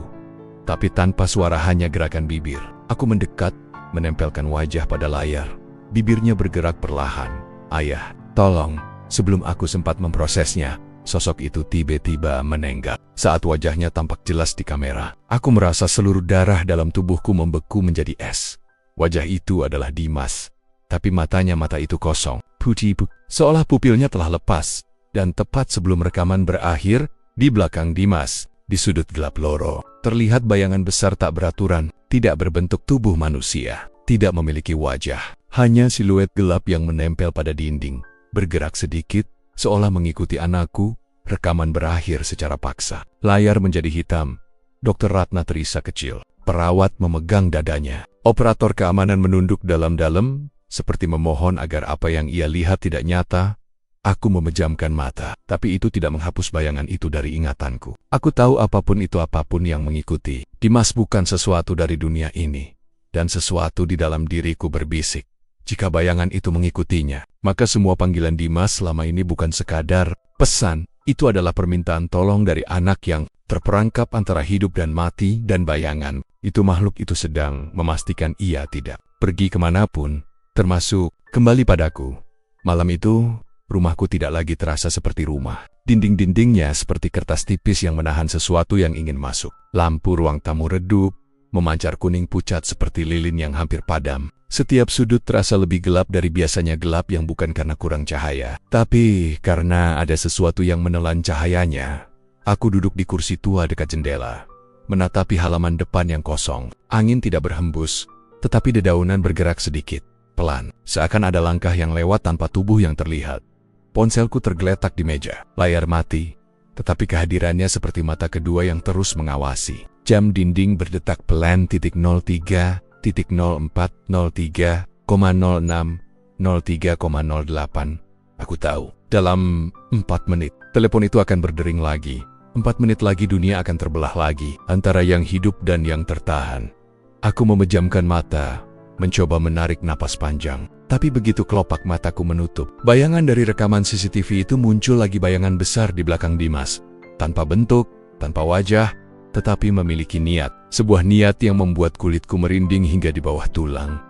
tapi tanpa suara, hanya gerakan bibir. Aku mendekat, menempelkan wajah pada layar. Bibirnya bergerak perlahan. Ayah, tolong. Sebelum aku sempat memprosesnya, sosok itu tiba-tiba menenggak. Saat wajahnya tampak jelas di kamera, aku merasa seluruh darah dalam tubuhku membeku menjadi es. Wajah itu adalah Dimas, tapi mata itu kosong, putih, seolah pupilnya telah lepas. Dan tepat sebelum rekaman berakhir, di belakang Dimas, di sudut gelap loro, terlihat bayangan besar tak beraturan, tidak berbentuk tubuh manusia, tidak memiliki wajah, hanya siluet gelap yang menempel pada dinding. Bergerak sedikit, seolah mengikuti anakku. Rekaman berakhir secara paksa. Layar menjadi hitam. Dokter Ratna terisak kecil. Perawat memegang dadanya. Operator keamanan menunduk dalam-dalam, seperti memohon agar apa yang ia lihat tidak nyata. Aku memejamkan mata, tapi itu tidak menghapus bayangan itu dari ingatanku. Aku tahu apapun yang mengikuti. Dimas bukan sesuatu dari dunia ini. Dan sesuatu di dalam diriku berbisik. Jika bayangan itu mengikutinya, maka semua panggilan Dimas selama ini bukan sekadar pesan. Itu adalah permintaan tolong dari anak yang terperangkap antara hidup dan mati dan bayangan. Itu makhluk itu sedang memastikan ia tidak pergi kemanapun, termasuk kembali padaku. Malam itu, rumahku tidak lagi terasa seperti rumah. Dinding-dindingnya seperti kertas tipis yang menahan sesuatu yang ingin masuk. Lampu ruang tamu redup, memancar kuning pucat seperti lilin yang hampir padam. Setiap sudut terasa lebih gelap dari biasanya gelap yang bukan karena kurang cahaya, tapi karena ada sesuatu yang menelan cahayanya. Aku duduk di kursi tua dekat jendela, menatapi halaman depan yang kosong. Angin tidak berhembus, tetapi dedaunan bergerak sedikit, pelan, seakan ada langkah yang lewat tanpa tubuh yang terlihat. Ponselku tergeletak di meja, layar mati, tetapi kehadirannya seperti mata kedua yang terus mengawasi. Jam dinding berdetak pelan. 03, 04, 03, 06, 03,08. Aku tahu, dalam 4 menit, telepon itu akan berdering lagi. 4 menit lagi dunia akan terbelah lagi, antara yang hidup dan yang tertahan. Aku memejamkan mata, mencoba menarik napas panjang. Tapi begitu kelopak mataku menutup, bayangan dari rekaman CCTV itu muncul lagi, bayangan besar di belakang Dimas. Tanpa bentuk, tanpa wajah, tetapi memiliki niat. Sebuah niat yang membuat kulitku merinding hingga di bawah tulang.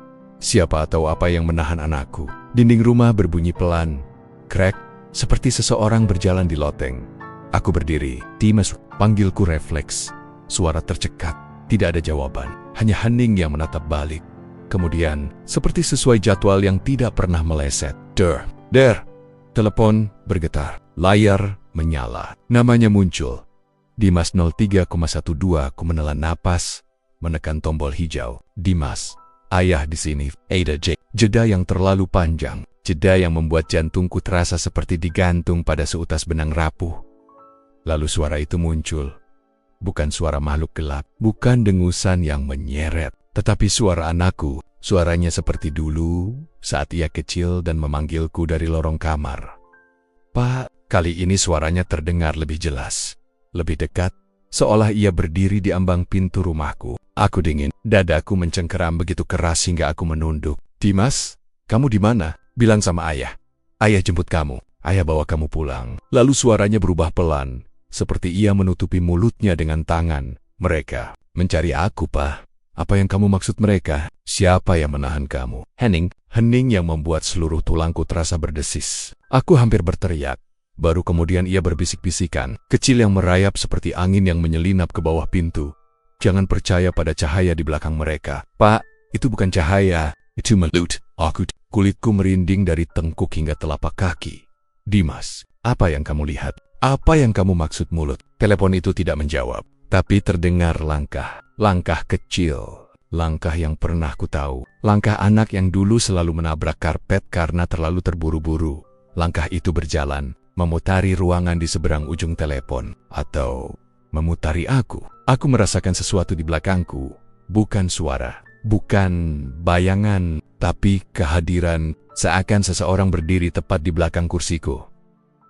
Siapa atau apa yang menahan anakku? Dinding rumah berbunyi pelan. Krek, seperti seseorang berjalan di loteng. Aku berdiri. Dimas, panggilku refleks. Suara tercekat. Tidak ada jawaban. Hanya hening yang menatap balik. Kemudian, seperti sesuai jadwal yang tidak pernah meleset. Der. Telepon bergetar. Layar menyala. Namanya muncul. Dimas 03,12. Ku menelan napas, menekan tombol hijau. Dimas. Ayah di sini. Ada J. Jeda yang terlalu panjang. Jeda yang membuat jantungku terasa seperti digantung pada seutas benang rapuh. Lalu suara itu muncul. Bukan suara makhluk gelap. Bukan dengusan yang menyeret. Tetapi suara anakku. Suaranya seperti dulu, saat ia kecil dan memanggilku dari lorong kamar. Pak, kali ini suaranya terdengar lebih jelas. Lebih dekat, seolah ia berdiri di ambang pintu rumahku. Aku dingin, dadaku mencengkeram begitu keras hingga aku menunduk. Dimas, kamu di mana? Bilang sama ayah. Ayah jemput kamu. Ayah bawa kamu pulang. Lalu suaranya berubah pelan, seperti ia menutupi mulutnya dengan tangan. Mereka mencari aku, Pak. Apa yang kamu maksud mereka? Siapa yang menahan kamu? Hening yang membuat seluruh tulangku terasa berdesis. Aku hampir berteriak. Baru kemudian ia berbisik-bisikan, kecil yang merayap seperti angin yang menyelinap ke bawah pintu. Jangan percaya pada cahaya di belakang mereka. Pak, itu bukan cahaya, itu melut. Kulitku merinding dari tengkuk hingga telapak kaki. Dimas, apa yang kamu lihat? Apa yang kamu maksud mulut? Telepon itu tidak menjawab, tapi terdengar langkah. Langkah kecil. Langkah yang pernah ku tahu. Langkah anak yang dulu selalu menabrak karpet karena terlalu terburu-buru. Langkah itu berjalan, memutari ruangan di seberang ujung telepon, atau memutari aku. Aku merasakan sesuatu di belakangku, bukan suara, bukan bayangan, tapi kehadiran, seakan seseorang berdiri tepat di belakang kursiku.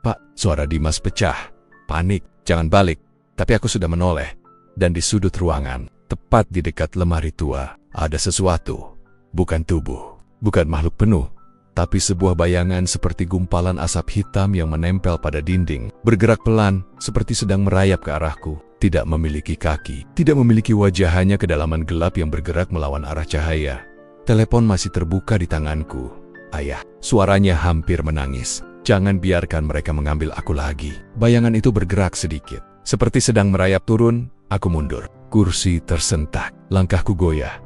Pak, suara Dimas pecah. Panik, jangan balik. Tapi aku sudah menoleh, dan di sudut ruangan, tepat di dekat lemari tua, ada sesuatu. Bukan tubuh, bukan makhluk penuh, tapi sebuah bayangan seperti gumpalan asap hitam yang menempel pada dinding, bergerak pelan, seperti sedang merayap ke arahku. Tidak memiliki kaki, tidak memiliki wajah, hanya kedalaman gelap yang bergerak melawan arah cahaya. Telepon masih terbuka di tanganku. Ayah, suaranya hampir menangis. Jangan biarkan mereka mengambil aku lagi. Bayangan itu bergerak sedikit, seperti sedang merayap turun. Aku mundur. Kursi tersentak. Langkahku goyah.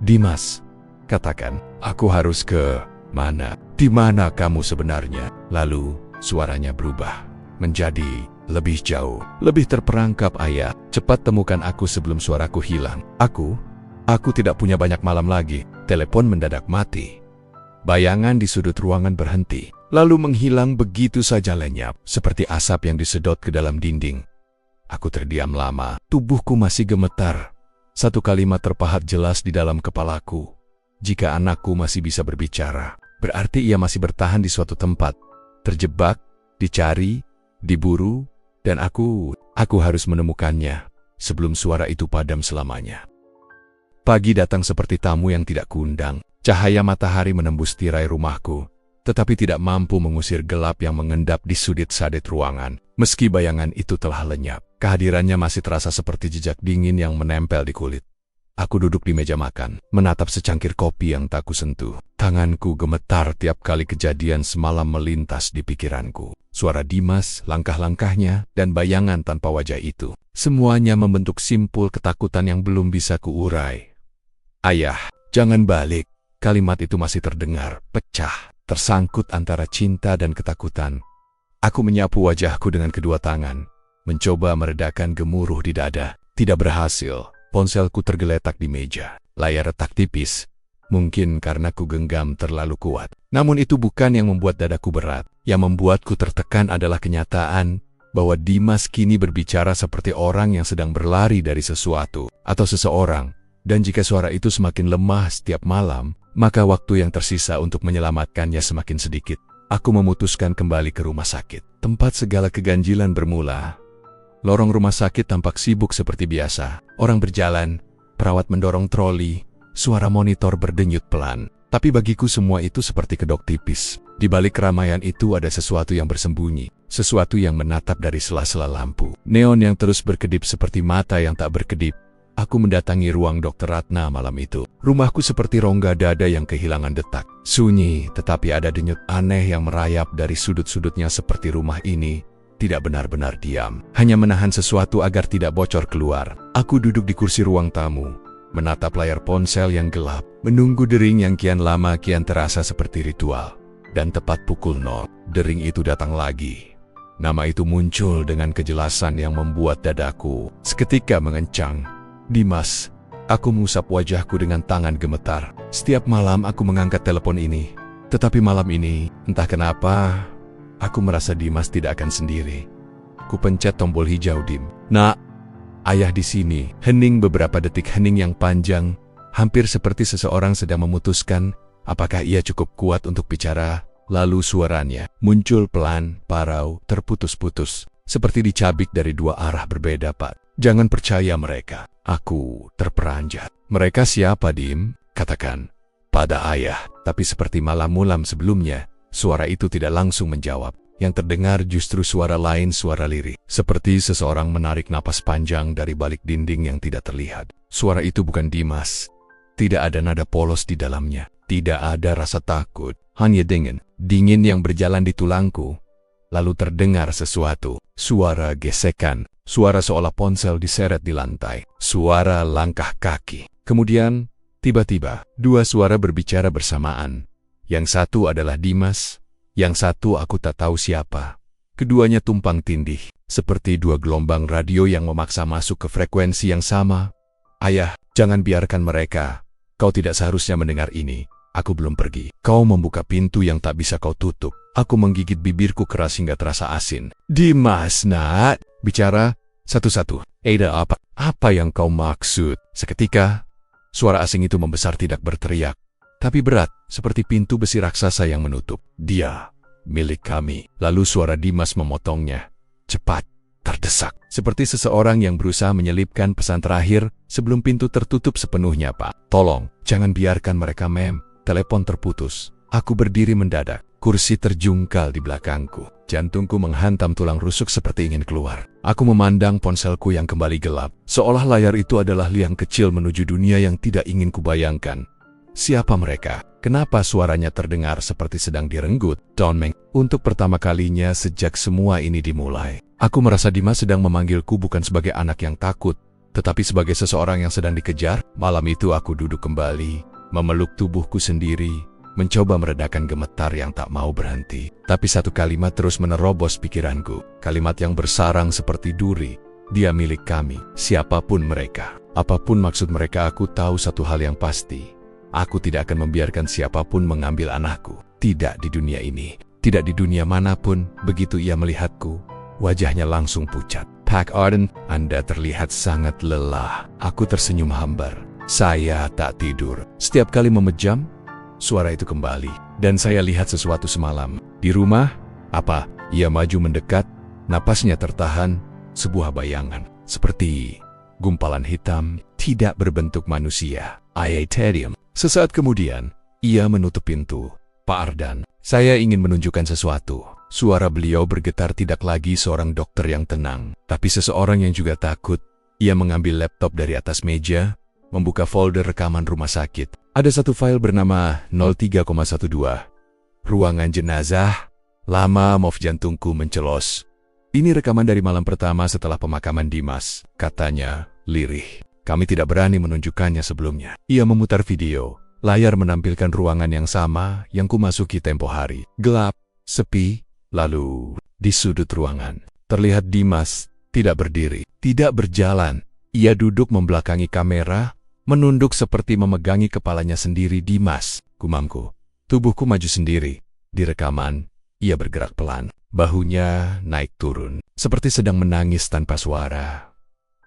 Dimas, katakan, aku harus ke mana? Di mana kamu sebenarnya? Lalu, suaranya berubah menjadi lebih jauh, lebih terperangkap. Ayah, cepat temukan aku sebelum suaraku hilang. Aku tidak punya banyak malam lagi. Telepon mendadak mati. Bayangan di sudut ruangan berhenti, lalu menghilang begitu saja lenyap, seperti asap yang disedot ke dalam dinding. Aku terdiam lama. Tubuhku masih gemetar. Satu kalimat terpahat jelas di dalam kepalaku. Jika anakku masih bisa berbicara, berarti ia masih bertahan di suatu tempat. Terjebak, dicari, diburu, dan aku harus menemukannya sebelum suara itu padam selamanya. Pagi datang seperti tamu yang tidak kuundang. Cahaya matahari menembus tirai rumahku, tetapi tidak mampu mengusir gelap yang mengendap di sudut-sadut ruangan. Meski bayangan itu telah lenyap, kehadirannya masih terasa seperti jejak dingin yang menempel di kulit. Aku duduk di meja makan, menatap secangkir kopi yang tak kusentuh. Tanganku gemetar tiap kali kejadian semalam melintas di pikiranku. Suara Dimas, langkah-langkahnya, dan bayangan tanpa wajah itu. Semuanya membentuk simpul ketakutan yang belum bisa kuurai. Ayah, jangan balik. Kalimat itu masih terdengar, pecah, tersangkut antara cinta dan ketakutan. Aku menyapu wajahku dengan kedua tangan, mencoba meredakan gemuruh di dada. Tidak berhasil. Ponselku tergeletak di meja. Layar retak tipis. Mungkin karena ku genggam terlalu kuat. Namun itu bukan yang membuat dadaku berat. Yang membuatku tertekan adalah kenyataan bahwa Dimas kini berbicara seperti orang yang sedang berlari dari sesuatu atau seseorang. Dan jika suara itu semakin lemah setiap malam, maka waktu yang tersisa untuk menyelamatkannya semakin sedikit. Aku memutuskan kembali ke rumah sakit. Tempat segala keganjilan bermula. Lorong rumah sakit tampak sibuk seperti biasa. Orang berjalan, perawat mendorong troli, suara monitor berdenyut pelan. Tapi bagiku semua itu seperti kedok tipis. Di balik keramaian itu ada sesuatu yang bersembunyi. Sesuatu yang menatap dari sela-sela lampu. Neon yang terus berkedip seperti mata yang tak berkedip. Aku mendatangi ruang Dr. Ratna malam itu. Rumahku seperti rongga dada yang kehilangan detak. Sunyi, tetapi ada denyut aneh yang merayap dari sudut-sudutnya seperti rumah ini tidak benar-benar diam. Hanya menahan sesuatu agar tidak bocor keluar. Aku duduk di kursi ruang tamu, menatap layar ponsel yang gelap, menunggu dering yang kian lama kian terasa seperti ritual. Dan tepat pukul 0, dering itu datang lagi. Nama itu muncul dengan kejelasan yang membuat dadaku seketika mengencang. Dimas. Aku mengusap wajahku dengan tangan gemetar. Setiap malam aku mengangkat telepon ini. Tetapi malam ini, entah kenapa, aku merasa Dimas tidak akan sendiri. Ku pencet tombol hijau Dim. Nak, ayah di sini. Hening beberapa detik, hening yang panjang, hampir seperti seseorang sedang memutuskan apakah ia cukup kuat untuk bicara. Lalu suaranya muncul pelan, parau, terputus-putus, seperti dicabik dari dua arah berbeda, Pak. Jangan percaya mereka. Aku terperanjat. Mereka siapa, Dim? Katakan. Pada ayah. Tapi seperti malam-malam sebelumnya, suara itu tidak langsung menjawab. Yang terdengar justru suara lain, suara lirih. Seperti seseorang menarik napas panjang dari balik dinding yang tidak terlihat. Suara itu bukan Dimas. Tidak ada nada polos di dalamnya. Tidak ada rasa takut. Hanya dingin yang berjalan di tulangku. Lalu terdengar sesuatu. Suara gesekan. Suara seolah ponsel diseret di lantai. Suara langkah kaki. Kemudian, tiba-tiba, dua suara berbicara bersamaan. Yang satu adalah Dimas, yang satu aku tak tahu siapa. Keduanya tumpang tindih, seperti dua gelombang radio yang memaksa masuk ke frekuensi yang sama. Ayah, jangan biarkan mereka. Kau tidak seharusnya mendengar ini. Aku belum pergi. Kau membuka pintu yang tak bisa kau tutup. Aku menggigit bibirku keras hingga terasa asin. Dimas, nak. Bicara satu-satu. Ada apa? Apa yang kau maksud? Seketika, suara asing itu membesar tidak berteriak. Tapi berat, seperti pintu besi raksasa yang menutup. Dia, milik kami. Lalu suara Dimas memotongnya. Cepat, terdesak. Seperti seseorang yang berusaha menyelipkan pesan terakhir sebelum pintu tertutup sepenuhnya, Pak. Tolong, jangan biarkan mereka, Mem. Telepon terputus. Aku berdiri mendadak. Kursi terjungkal di belakangku. Jantungku menghantam tulang rusuk seperti ingin keluar. Aku memandang ponselku yang kembali gelap. Seolah layar itu adalah liang kecil menuju dunia yang tidak ingin kubayangkan. Siapa mereka? Kenapa suaranya terdengar seperti sedang direnggut? Don Meng. Untuk pertama kalinya sejak semua ini dimulai, aku merasa Dimas sedang memanggilku bukan sebagai anak yang takut, tetapi sebagai seseorang yang sedang dikejar. Malam itu aku duduk kembali, memeluk tubuhku sendiri, mencoba meredakan gemetar yang tak mau berhenti. Tapi satu kalimat terus menerobos pikiranku. Kalimat yang bersarang seperti duri. Dia milik kami, siapapun mereka. Apapun maksud mereka, aku tahu satu hal yang pasti. Aku tidak akan membiarkan siapapun mengambil anakku. Tidak di dunia ini. Tidak di dunia manapun. Begitu ia melihatku, wajahnya langsung pucat. Pak Arden, Anda terlihat sangat lelah. Aku tersenyum hambar. Saya tak tidur. Setiap kali memejam, suara itu kembali. Dan saya lihat sesuatu semalam. Di rumah, apa? Ia maju mendekat, napasnya tertahan, sebuah bayangan. Seperti gumpalan hitam, tidak berbentuk manusia. Aetherium. Sesaat kemudian, ia menutup pintu. Pak Ardan, saya ingin menunjukkan sesuatu. Suara beliau bergetar, tidak lagi seorang dokter yang tenang, tapi seseorang yang juga takut. Ia mengambil laptop dari atas meja, membuka folder rekaman rumah sakit. Ada satu file bernama 03,12. Ruangan jenazah, lama MOF jantungku mencelos. Ini rekaman dari malam pertama setelah pemakaman Dimas. Katanya, lirih. Kami tidak berani menunjukkannya sebelumnya. Ia memutar video. Layar menampilkan ruangan yang sama yang kumasuki tempo hari. Gelap, sepi. Lalu, di sudut ruangan, terlihat Dimas tidak berdiri, tidak berjalan. Ia duduk membelakangi kamera, menunduk seperti memegangi kepalanya sendiri. Dimas, gumamku. Tubuhku maju sendiri. Di rekaman, ia bergerak pelan. Bahunya naik turun, seperti sedang menangis tanpa suara.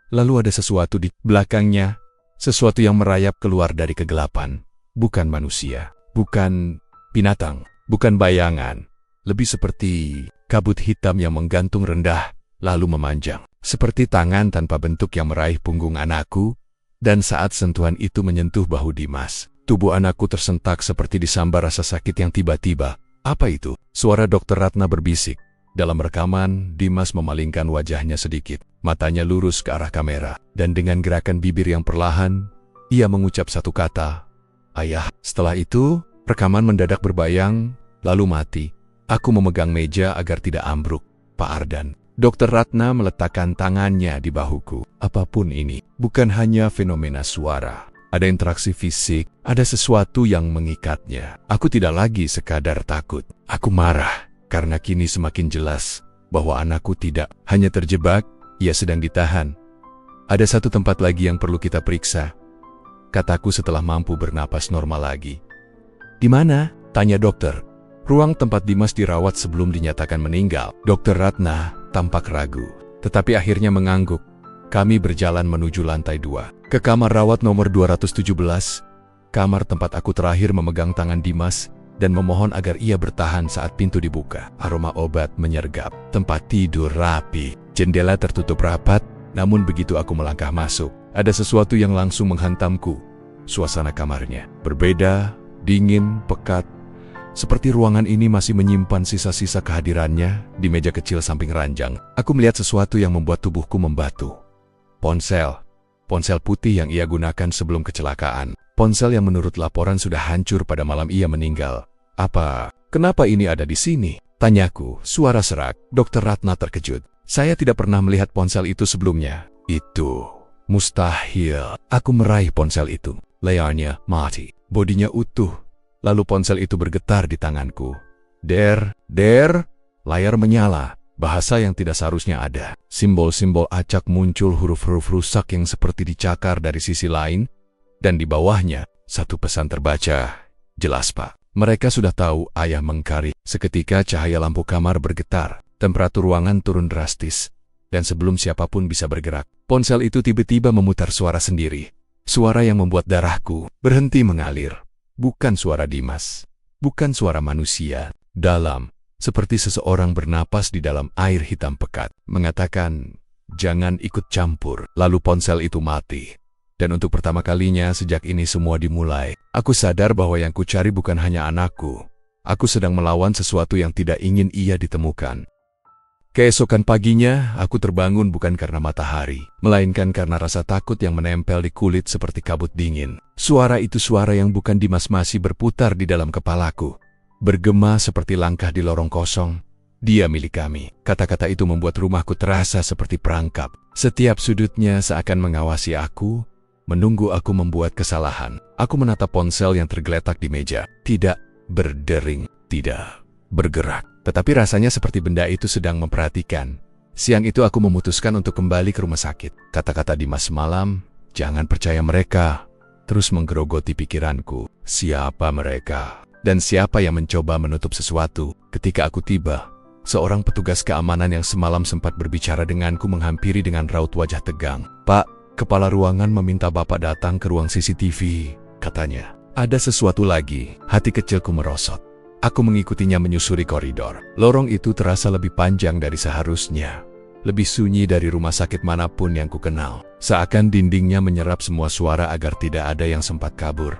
Lalu ada sesuatu di belakangnya, sesuatu yang merayap keluar dari kegelapan. Bukan manusia, bukan binatang, bukan bayangan. Lebih seperti kabut hitam yang menggantung rendah, lalu memanjang. Seperti tangan tanpa bentuk yang meraih punggung anakku, dan saat sentuhan itu menyentuh bahu Dimas, tubuh anakku tersentak seperti disambar rasa sakit yang tiba-tiba. Apa itu? Suara Dr. Ratna berbisik. Dalam rekaman, Dimas memalingkan wajahnya sedikit. Matanya lurus ke arah kamera, dan dengan gerakan bibir yang perlahan, ia mengucap satu kata, "Ayah." Setelah itu, rekaman mendadak berbayang, lalu mati. Aku memegang meja agar tidak ambruk. Pak Ardan. Dr. Ratna meletakkan tangannya di bahuku. Apapun ini, bukan hanya fenomena suara. Ada interaksi fisik, ada sesuatu yang mengikatnya. Aku tidak lagi sekadar takut. Aku marah, karena kini semakin jelas bahwa anakku tidak hanya terjebak, ia sedang ditahan. Ada satu tempat lagi yang perlu kita periksa, kataku setelah mampu bernapas normal lagi. Di mana? Tanya dokter. Ruang tempat Dimas dirawat sebelum dinyatakan meninggal. Dr. Ratna tampak ragu, tetapi akhirnya mengangguk. Kami berjalan menuju lantai 2, ke kamar rawat nomor 217, kamar tempat aku terakhir memegang tangan Dimas dan memohon agar ia bertahan saat pintu dibuka. Aroma obat menyergap, tempat tidur rapi, jendela tertutup rapat, namun begitu aku melangkah masuk, ada sesuatu yang langsung menghantamku. Suasana kamarnya berbeda, dingin, pekat, seperti ruangan ini masih menyimpan sisa-sisa kehadirannya. Di meja kecil samping ranjang, aku melihat sesuatu yang membuat tubuhku membatu. Ponsel putih yang ia gunakan sebelum kecelakaan. Ponsel yang menurut laporan sudah hancur pada malam ia meninggal. Kenapa ini ada di sini? Tanyaku, suara serak. Dr. Ratna terkejut. Saya tidak pernah melihat ponsel itu sebelumnya. Itu mustahil. Aku meraih ponsel itu. Layarnya mati, bodinya utuh. Lalu ponsel itu bergetar di tanganku. Layar menyala. Bahasa yang tidak seharusnya ada. Simbol-simbol acak muncul, huruf-huruf rusak yang seperti dicakar dari sisi lain. Dan di bawahnya, satu pesan terbaca. Jelas, Pak. Mereka sudah tahu ayah mengkari. Seketika cahaya lampu kamar bergetar. Temperatur ruangan turun drastis. Dan sebelum siapapun bisa bergerak, ponsel itu tiba-tiba memutar suara sendiri. Suara yang membuat darahku berhenti mengalir. Bukan suara Dimas, bukan suara manusia. Dalam, seperti seseorang bernapas di dalam air hitam pekat, mengatakan, "Jangan ikut campur." Lalu ponsel itu mati. Dan untuk pertama kalinya sejak ini semua dimulai, aku sadar bahwa yang kucari bukan hanya anakku. Aku sedang melawan sesuatu yang tidak ingin ia ditemukan. Keesokan paginya, aku terbangun bukan karena matahari, melainkan karena rasa takut yang menempel di kulit seperti kabut dingin. Suara itu suara yang bukan Dimas masih berputar di dalam kepalaku. Bergema seperti langkah di lorong kosong. Dia milik kami. Kata-kata itu membuat rumahku terasa seperti perangkap. Setiap sudutnya seakan mengawasi aku, menunggu aku membuat kesalahan. Aku menatap ponsel yang tergeletak di meja. Tidak berdering, tidak bergerak. Tetapi rasanya seperti benda itu sedang memperhatikan. Siang itu aku memutuskan untuk kembali ke rumah sakit. Kata-kata Dimas semalam, "Jangan percaya mereka," terus menggerogoti pikiranku. Siapa mereka? Dan siapa yang mencoba menutup sesuatu? Ketika aku tiba, Seorang petugas keamanan yang semalam sempat berbicara denganku menghampiri dengan raut wajah tegang. "Pak, kepala ruangan meminta Bapak datang ke ruang CCTV," katanya. Ada sesuatu lagi, hati kecilku merosot. Aku mengikutinya menyusuri koridor. Lorong itu terasa lebih panjang dari seharusnya. Lebih sunyi dari rumah sakit manapun yang kukenal. Seakan dindingnya menyerap semua suara agar tidak ada yang sempat kabur.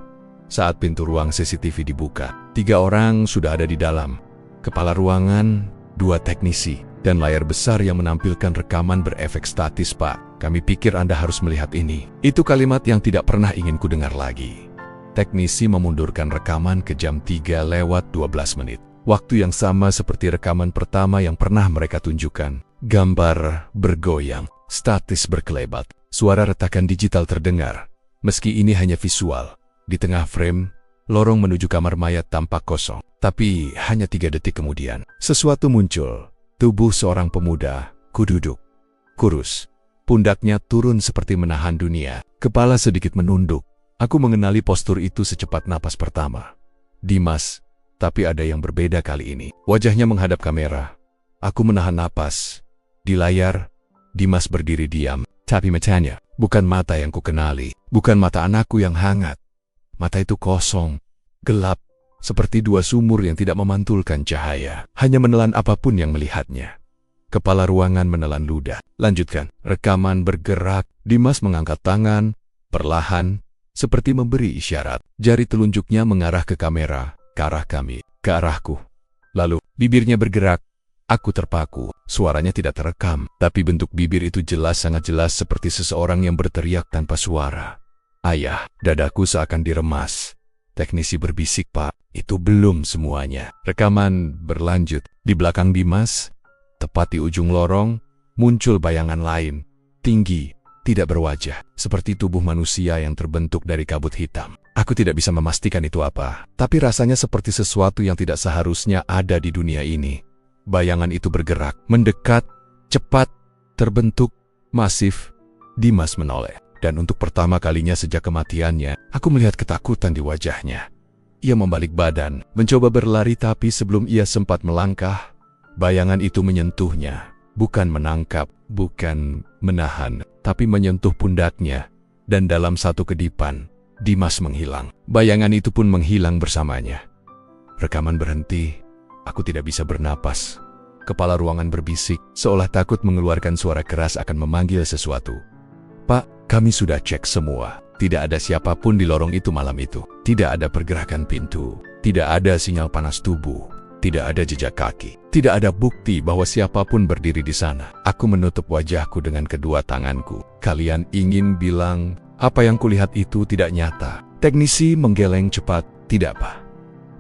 Saat pintu ruang CCTV dibuka, 3 orang sudah ada di dalam. Kepala ruangan, 2 teknisi, dan layar besar yang menampilkan rekaman berefek statis. "Pak, kami pikir Anda harus melihat ini." Itu kalimat yang tidak pernah ingin kudengar lagi. Teknisi memundurkan rekaman ke jam 3:12. Waktu yang sama seperti rekaman pertama yang pernah mereka tunjukkan. Gambar bergoyang, statis berkelebat, suara retakan digital terdengar. Meski ini hanya visual, di tengah frame, lorong menuju kamar mayat tampak kosong. Tapi hanya 3 detik kemudian, sesuatu muncul. Tubuh seorang pemuda, kududuk, kurus. Pundaknya turun seperti menahan dunia, kepala sedikit menunduk. Aku mengenali postur itu secepat napas pertama. Dimas, tapi ada yang berbeda kali ini. Wajahnya menghadap kamera. Aku menahan napas. Di layar, Dimas berdiri diam, tapi matanya bukan mata yang kukenali, bukan mata anakku yang hangat. Mata itu kosong, gelap, seperti 2 sumur yang tidak memantulkan cahaya, hanya menelan apapun yang melihatnya. Kepala ruangan menelan ludah. "Lanjutkan." Rekaman bergerak. Dimas mengangkat tangan, perlahan, seperti memberi isyarat. Jari telunjuknya mengarah ke kamera, ke arah kami, ke arahku. Lalu, bibirnya bergerak. Aku terpaku. Suaranya tidak terekam, tapi bentuk bibir itu jelas, sangat jelas, seperti seseorang yang berteriak tanpa suara. "Ayah." Dadaku seakan diremas. Teknisi berbisik, "Pak, itu belum semuanya." Rekaman berlanjut. Di belakang Dimas, tepat di ujung lorong, muncul bayangan lain. Tinggi, tidak berwajah, seperti tubuh manusia yang terbentuk dari kabut hitam. Aku tidak bisa memastikan itu apa, tapi rasanya seperti sesuatu yang tidak seharusnya ada di dunia ini. Bayangan itu bergerak, mendekat, cepat, terbentuk, masif. Dimas menoleh, dan untuk pertama kalinya sejak kematiannya, aku melihat ketakutan di wajahnya. Ia membalik badan, mencoba berlari, tapi sebelum ia sempat melangkah, bayangan itu menyentuhnya. Bukan menangkap, bukan menahan, tapi menyentuh pundaknya. Dan dalam satu kedipan, Dimas menghilang. Bayangan itu pun menghilang bersamanya. Rekaman berhenti. Aku tidak bisa bernapas. Kepala ruangan berbisik, seolah takut mengeluarkan suara keras akan memanggil sesuatu. "Pak, kami sudah cek semua. Tidak ada siapapun di lorong itu malam itu. Tidak ada pergerakan pintu. Tidak ada sinyal panas tubuh. Tidak ada jejak kaki. Tidak ada bukti bahwa siapapun berdiri di sana." Aku menutup wajahku dengan kedua tanganku. "Kalian ingin bilang apa yang kulihat itu tidak nyata?" Teknisi menggeleng cepat. "Tidak, Pak.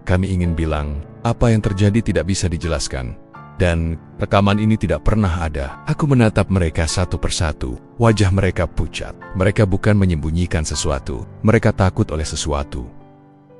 Kami ingin bilang apa yang terjadi tidak bisa dijelaskan. Dan rekaman ini tidak pernah ada." Aku menatap mereka satu persatu. Wajah mereka pucat. Mereka bukan menyembunyikan sesuatu. Mereka takut oleh sesuatu.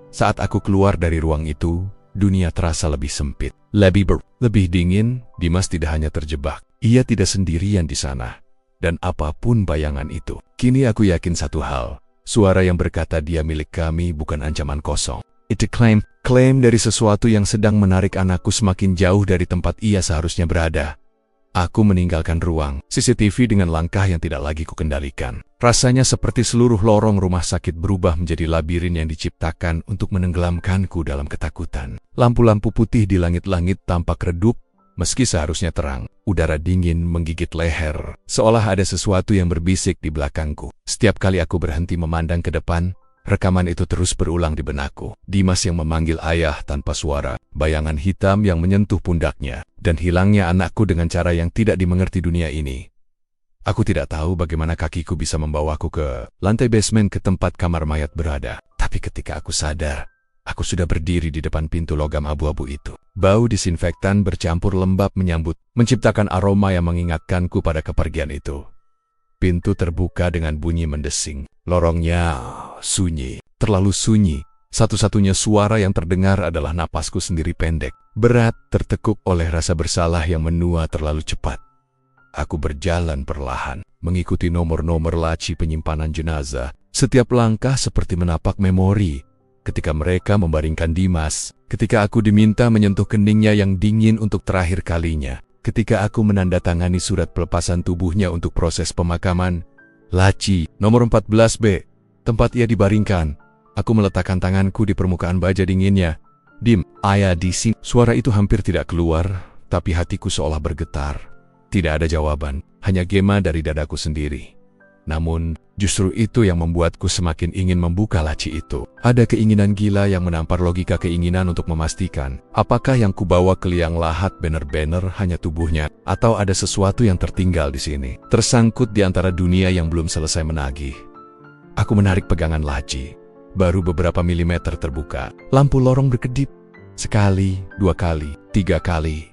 Saat aku keluar dari ruang itu, dunia terasa lebih sempit, lebih dingin. Dimas tidak hanya terjebak. Ia tidak sendirian di sana. Dan apapun bayangan itu, kini aku yakin satu hal. Suara yang berkata dia milik kami bukan ancaman kosong. Itu klaim dari sesuatu yang sedang menarik anakku semakin jauh dari tempat ia seharusnya berada. Aku meninggalkan ruang CCTV dengan langkah yang tidak lagi kukendalikan. Rasanya seperti seluruh lorong rumah sakit berubah menjadi labirin yang diciptakan untuk menenggelamkanku dalam ketakutan. Lampu-lampu putih di langit-langit tampak redup, meski seharusnya terang. Udara dingin menggigit leher, seolah ada sesuatu yang berbisik di belakangku. Setiap kali aku berhenti memandang ke depan, rekaman itu terus berulang di benakku. Dimas yang memanggil ayah tanpa suara, bayangan hitam yang menyentuh pundaknya, dan hilangnya anakku dengan cara yang tidak dimengerti dunia ini. Aku tidak tahu bagaimana kakiku bisa membawaku ke lantai basement ke tempat kamar mayat berada. Tapi ketika aku sadar, aku sudah berdiri di depan pintu logam abu-abu itu. Bau disinfektan bercampur lembab menyambut, menciptakan aroma yang mengingatkanku pada kepergian itu. Pintu terbuka dengan bunyi mendesing. Lorongnya sunyi, terlalu sunyi. Satu-satunya suara yang terdengar adalah napasku sendiri pendek, berat, tertekuk oleh rasa bersalah yang menua terlalu cepat. Aku berjalan perlahan, mengikuti nomor-nomor laci penyimpanan jenazah. Setiap langkah seperti menapak memori, ketika mereka membaringkan Dimas, ketika aku diminta menyentuh keningnya yang dingin untuk terakhir kalinya, ketika aku menandatangani surat pelepasan tubuhnya untuk proses pemakaman. Laci, nomor 14B, tempat ia dibaringkan. Aku meletakkan tanganku di permukaan baja dinginnya. Dim, ayah di sini. Suara itu hampir tidak keluar, tapi hatiku seolah bergetar. Tidak ada jawaban, hanya gema dari dadaku sendiri. Namun, justru itu yang membuatku semakin ingin membuka laci itu. Ada keinginan gila yang menampar logika keinginan untuk memastikan, apakah yang kubawa ke liang lahat benar-benar hanya tubuhnya, atau ada sesuatu yang tertinggal di sini, tersangkut di antara dunia yang belum selesai menagih. Aku menarik pegangan laci. Baru beberapa milimeter terbuka, lampu lorong berkedip. Sekali, 2 kali, 3 kali.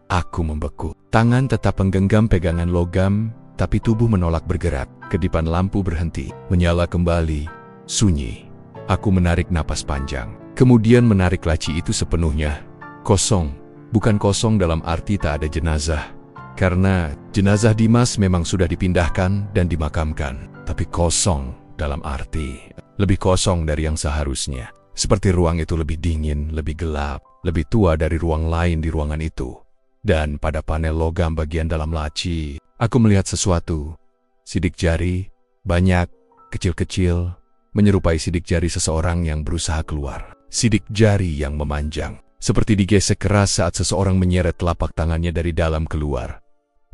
Aku membeku. Tangan tetap menggenggam pegangan logam, tapi tubuh menolak bergerak. Kedipan lampu berhenti, menyala kembali, sunyi. Aku menarik napas panjang, kemudian menarik laci itu sepenuhnya. Kosong, bukan kosong dalam arti tak ada jenazah. Karena jenazah Dimas memang sudah dipindahkan dan dimakamkan. Tapi kosong dalam arti lebih kosong dari yang seharusnya. Seperti ruang itu lebih dingin, lebih gelap, lebih tua dari ruang lain di ruangan itu. Dan pada panel logam bagian dalam laci, aku melihat sesuatu. Sidik jari, banyak, kecil-kecil, menyerupai sidik jari seseorang yang berusaha keluar. Sidik jari yang memanjang, seperti digesek keras saat seseorang menyeret telapak tangannya dari dalam keluar.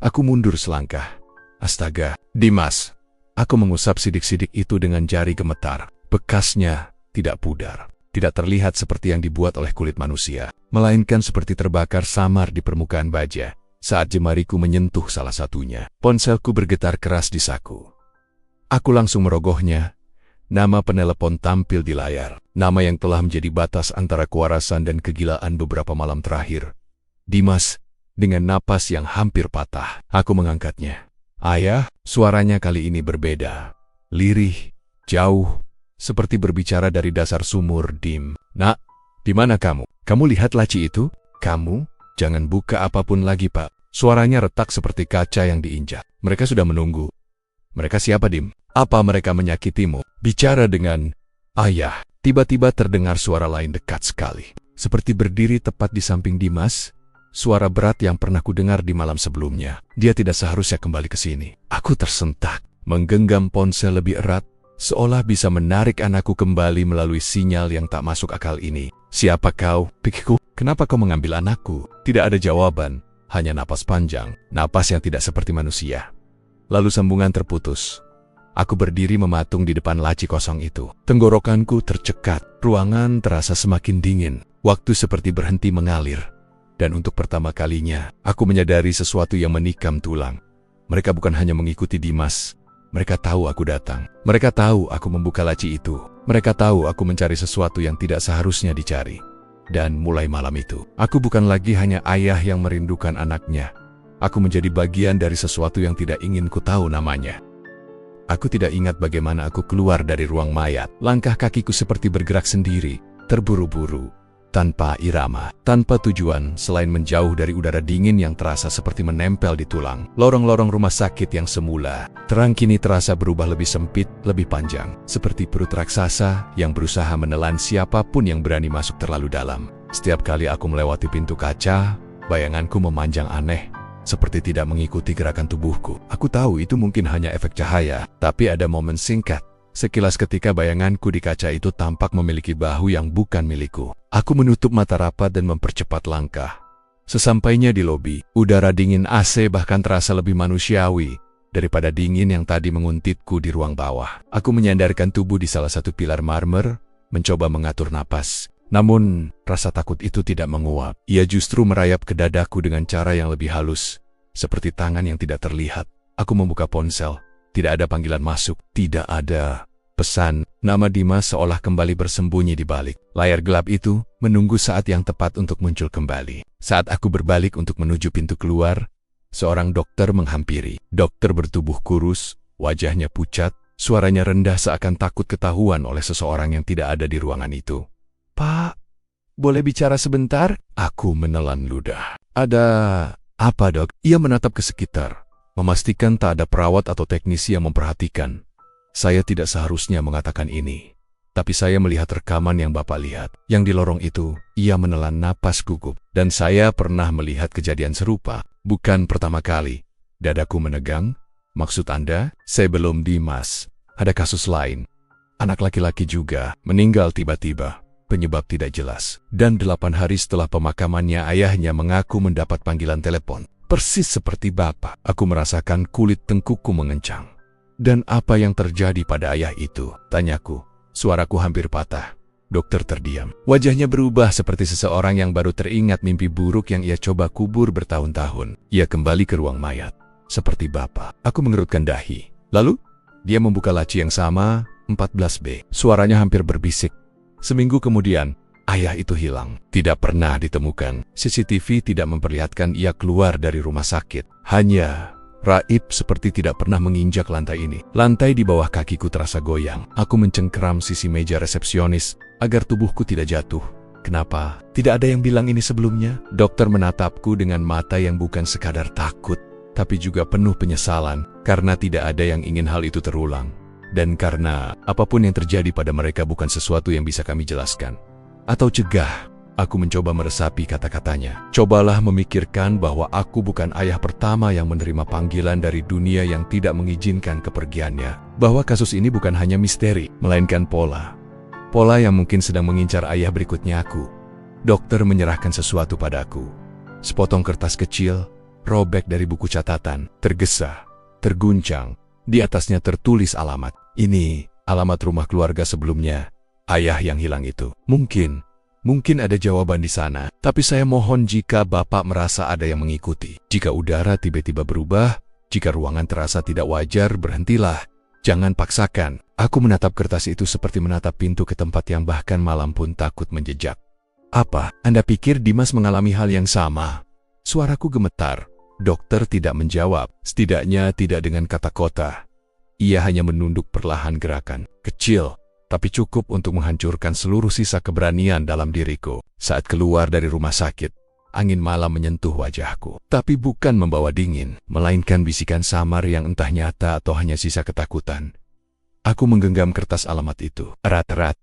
Aku mundur selangkah. Astaga, Dimas! Aku mengusap sidik-sidik itu dengan jari gemetar. Bekasnya tidak pudar. Tidak terlihat seperti yang dibuat oleh kulit manusia, melainkan seperti terbakar samar di permukaan baja. Saat jemariku menyentuh salah satunya, ponselku bergetar keras di saku. Aku langsung merogohnya. Nama penelepon tampil di layar, nama yang telah menjadi batas antara kewarasan dan kegilaan beberapa malam terakhir. Dimas, dengan napas yang hampir patah, aku mengangkatnya. Ayah, suaranya kali ini berbeda. Lirih, jauh, seperti berbicara dari dasar sumur. Dim, nak, di mana kamu? Kamu lihat laci itu? Kamu? Jangan buka apapun lagi, Pak. Suaranya retak seperti kaca yang diinjak. Mereka sudah menunggu. Mereka siapa, Dim? Apa mereka menyakitimu? Bicara dengan ayah. Tiba-tiba terdengar suara lain dekat sekali. Seperti berdiri tepat di samping Dimas. Suara berat yang pernah kudengar di malam sebelumnya. Dia tidak seharusnya kembali ke sini. Aku tersentak, menggenggam ponsel lebih erat. Seolah bisa menarik anakku kembali melalui sinyal yang tak masuk akal ini. Siapa kau? Pikirku, kenapa kau mengambil anakku? Tidak ada jawaban, hanya napas panjang, napas yang tidak seperti manusia. Lalu sambungan terputus. Aku berdiri mematung di depan laci kosong itu. Tenggorokanku tercekat, ruangan terasa semakin dingin, waktu seperti berhenti mengalir. Dan untuk pertama kalinya, aku menyadari sesuatu yang menikam tulang. Mereka bukan hanya mengikuti Dimas. Mereka tahu aku datang. Mereka tahu aku membuka laci itu. Mereka tahu aku mencari sesuatu yang tidak seharusnya dicari. Dan mulai malam itu, aku bukan lagi hanya ayah yang merindukan anaknya. Aku menjadi bagian dari sesuatu yang tidak ingin ku tahu namanya. Aku tidak ingat bagaimana aku keluar dari ruang mayat. Langkah kakiku seperti bergerak sendiri, terburu-buru. Tanpa irama, tanpa tujuan selain menjauh dari udara dingin yang terasa seperti menempel di tulang. Lorong-lorong rumah sakit yang semula terang kini terasa berubah lebih sempit, lebih panjang. Seperti perut raksasa yang berusaha menelan siapapun yang berani masuk terlalu dalam. Setiap kali aku melewati pintu kaca, bayanganku memanjang aneh, seperti tidak mengikuti gerakan tubuhku. Aku tahu itu mungkin hanya efek cahaya, tapi ada momen singkat. Sekilas ketika bayanganku di kaca itu tampak memiliki bahu yang bukan milikku. Aku menutup mata rapat dan mempercepat langkah. Sesampainya di lobi, udara dingin AC bahkan terasa lebih manusiawi daripada dingin yang tadi menguntitku di ruang bawah. Aku menyandarkan tubuh di salah satu pilar marmer, mencoba mengatur napas. Namun, rasa takut itu tidak menguap. Ia justru merayap ke dadaku dengan cara yang lebih halus, seperti tangan yang tidak terlihat. Aku membuka ponsel. Tidak ada panggilan masuk, tidak ada pesan. Nama Dimas seolah kembali bersembunyi di balik layar gelap itu, menunggu saat yang tepat untuk muncul kembali. Saat aku berbalik untuk menuju pintu keluar, seorang dokter menghampiri. Dokter bertubuh kurus, wajahnya pucat, suaranya rendah seakan takut ketahuan oleh seseorang yang tidak ada di ruangan itu. Pak, boleh bicara sebentar? Aku menelan ludah. Ada apa, Dok? Ia menatap ke sekitar, memastikan tak ada perawat atau teknisi yang memperhatikan. Saya tidak seharusnya mengatakan ini. Tapi saya melihat rekaman yang Bapak lihat. Yang di lorong itu, ia menelan napas gugup. Dan saya pernah melihat kejadian serupa. Bukan pertama kali. Dadaku menegang. Maksud Anda? Saya belum Dimas. Ada kasus lain. Anak laki-laki juga meninggal tiba-tiba. Penyebab tidak jelas. Dan 8 hari setelah pemakamannya, ayahnya mengaku mendapat panggilan telepon. Persis seperti Bapak. Aku merasakan kulit tengkukku mengencang. Dan apa yang terjadi pada ayah itu? Tanyaku. Suaraku hampir patah. Dokter terdiam. Wajahnya berubah seperti seseorang yang baru teringat mimpi buruk yang ia coba kubur bertahun-tahun. Ia kembali ke ruang mayat. Seperti Bapak. Aku mengerutkan dahi. Lalu, dia membuka laci yang sama, 14B. Suaranya hampir berbisik. Seminggu kemudian, ayah itu hilang. Tidak pernah ditemukan. CCTV tidak memperlihatkan ia keluar dari rumah sakit. Hanya raib seperti tidak pernah menginjak lantai ini. Lantai di bawah kakiku terasa goyang. Aku mencengkeram sisi meja resepsionis agar tubuhku tidak jatuh. Kenapa? Tidak ada yang bilang ini sebelumnya? Dokter menatapku dengan mata yang bukan sekadar takut, tapi juga penuh penyesalan karena tidak ada yang ingin hal itu terulang. Dan karena apapun yang terjadi pada mereka bukan sesuatu yang bisa kami jelaskan atau cegah. Aku mencoba meresapi kata-katanya. Cobalah memikirkan bahwa aku bukan ayah pertama yang menerima panggilan dari dunia yang tidak mengizinkan kepergiannya. Bahwa kasus ini bukan hanya misteri, melainkan pola. Pola yang mungkin sedang mengincar ayah berikutnya aku. Dokter menyerahkan sesuatu padaku. Sepotong kertas kecil, robek dari buku catatan, tergesa, terguncang. Di atasnya tertulis alamat. Ini alamat rumah keluarga sebelumnya. Ayah yang hilang itu. Mungkin ada jawaban di sana, tapi saya mohon jika Bapak merasa ada yang mengikuti. Jika udara tiba-tiba berubah, jika ruangan terasa tidak wajar, berhentilah. Jangan paksakan. Aku menatap kertas itu seperti menatap pintu ke tempat yang bahkan malam pun takut menjejak. Apa? Anda pikir Dimas mengalami hal yang sama? Suaraku gemetar. Dokter tidak menjawab, setidaknya tidak dengan kata-kata. Ia hanya menunduk perlahan gerakan. Kecil, tapi cukup untuk menghancurkan seluruh sisa keberanian dalam diriku. Saat keluar dari rumah sakit, angin malam menyentuh wajahku. Tapi bukan membawa dingin, melainkan bisikan samar yang entah nyata atau hanya sisa ketakutan. Aku menggenggam kertas alamat itu, erat-erat.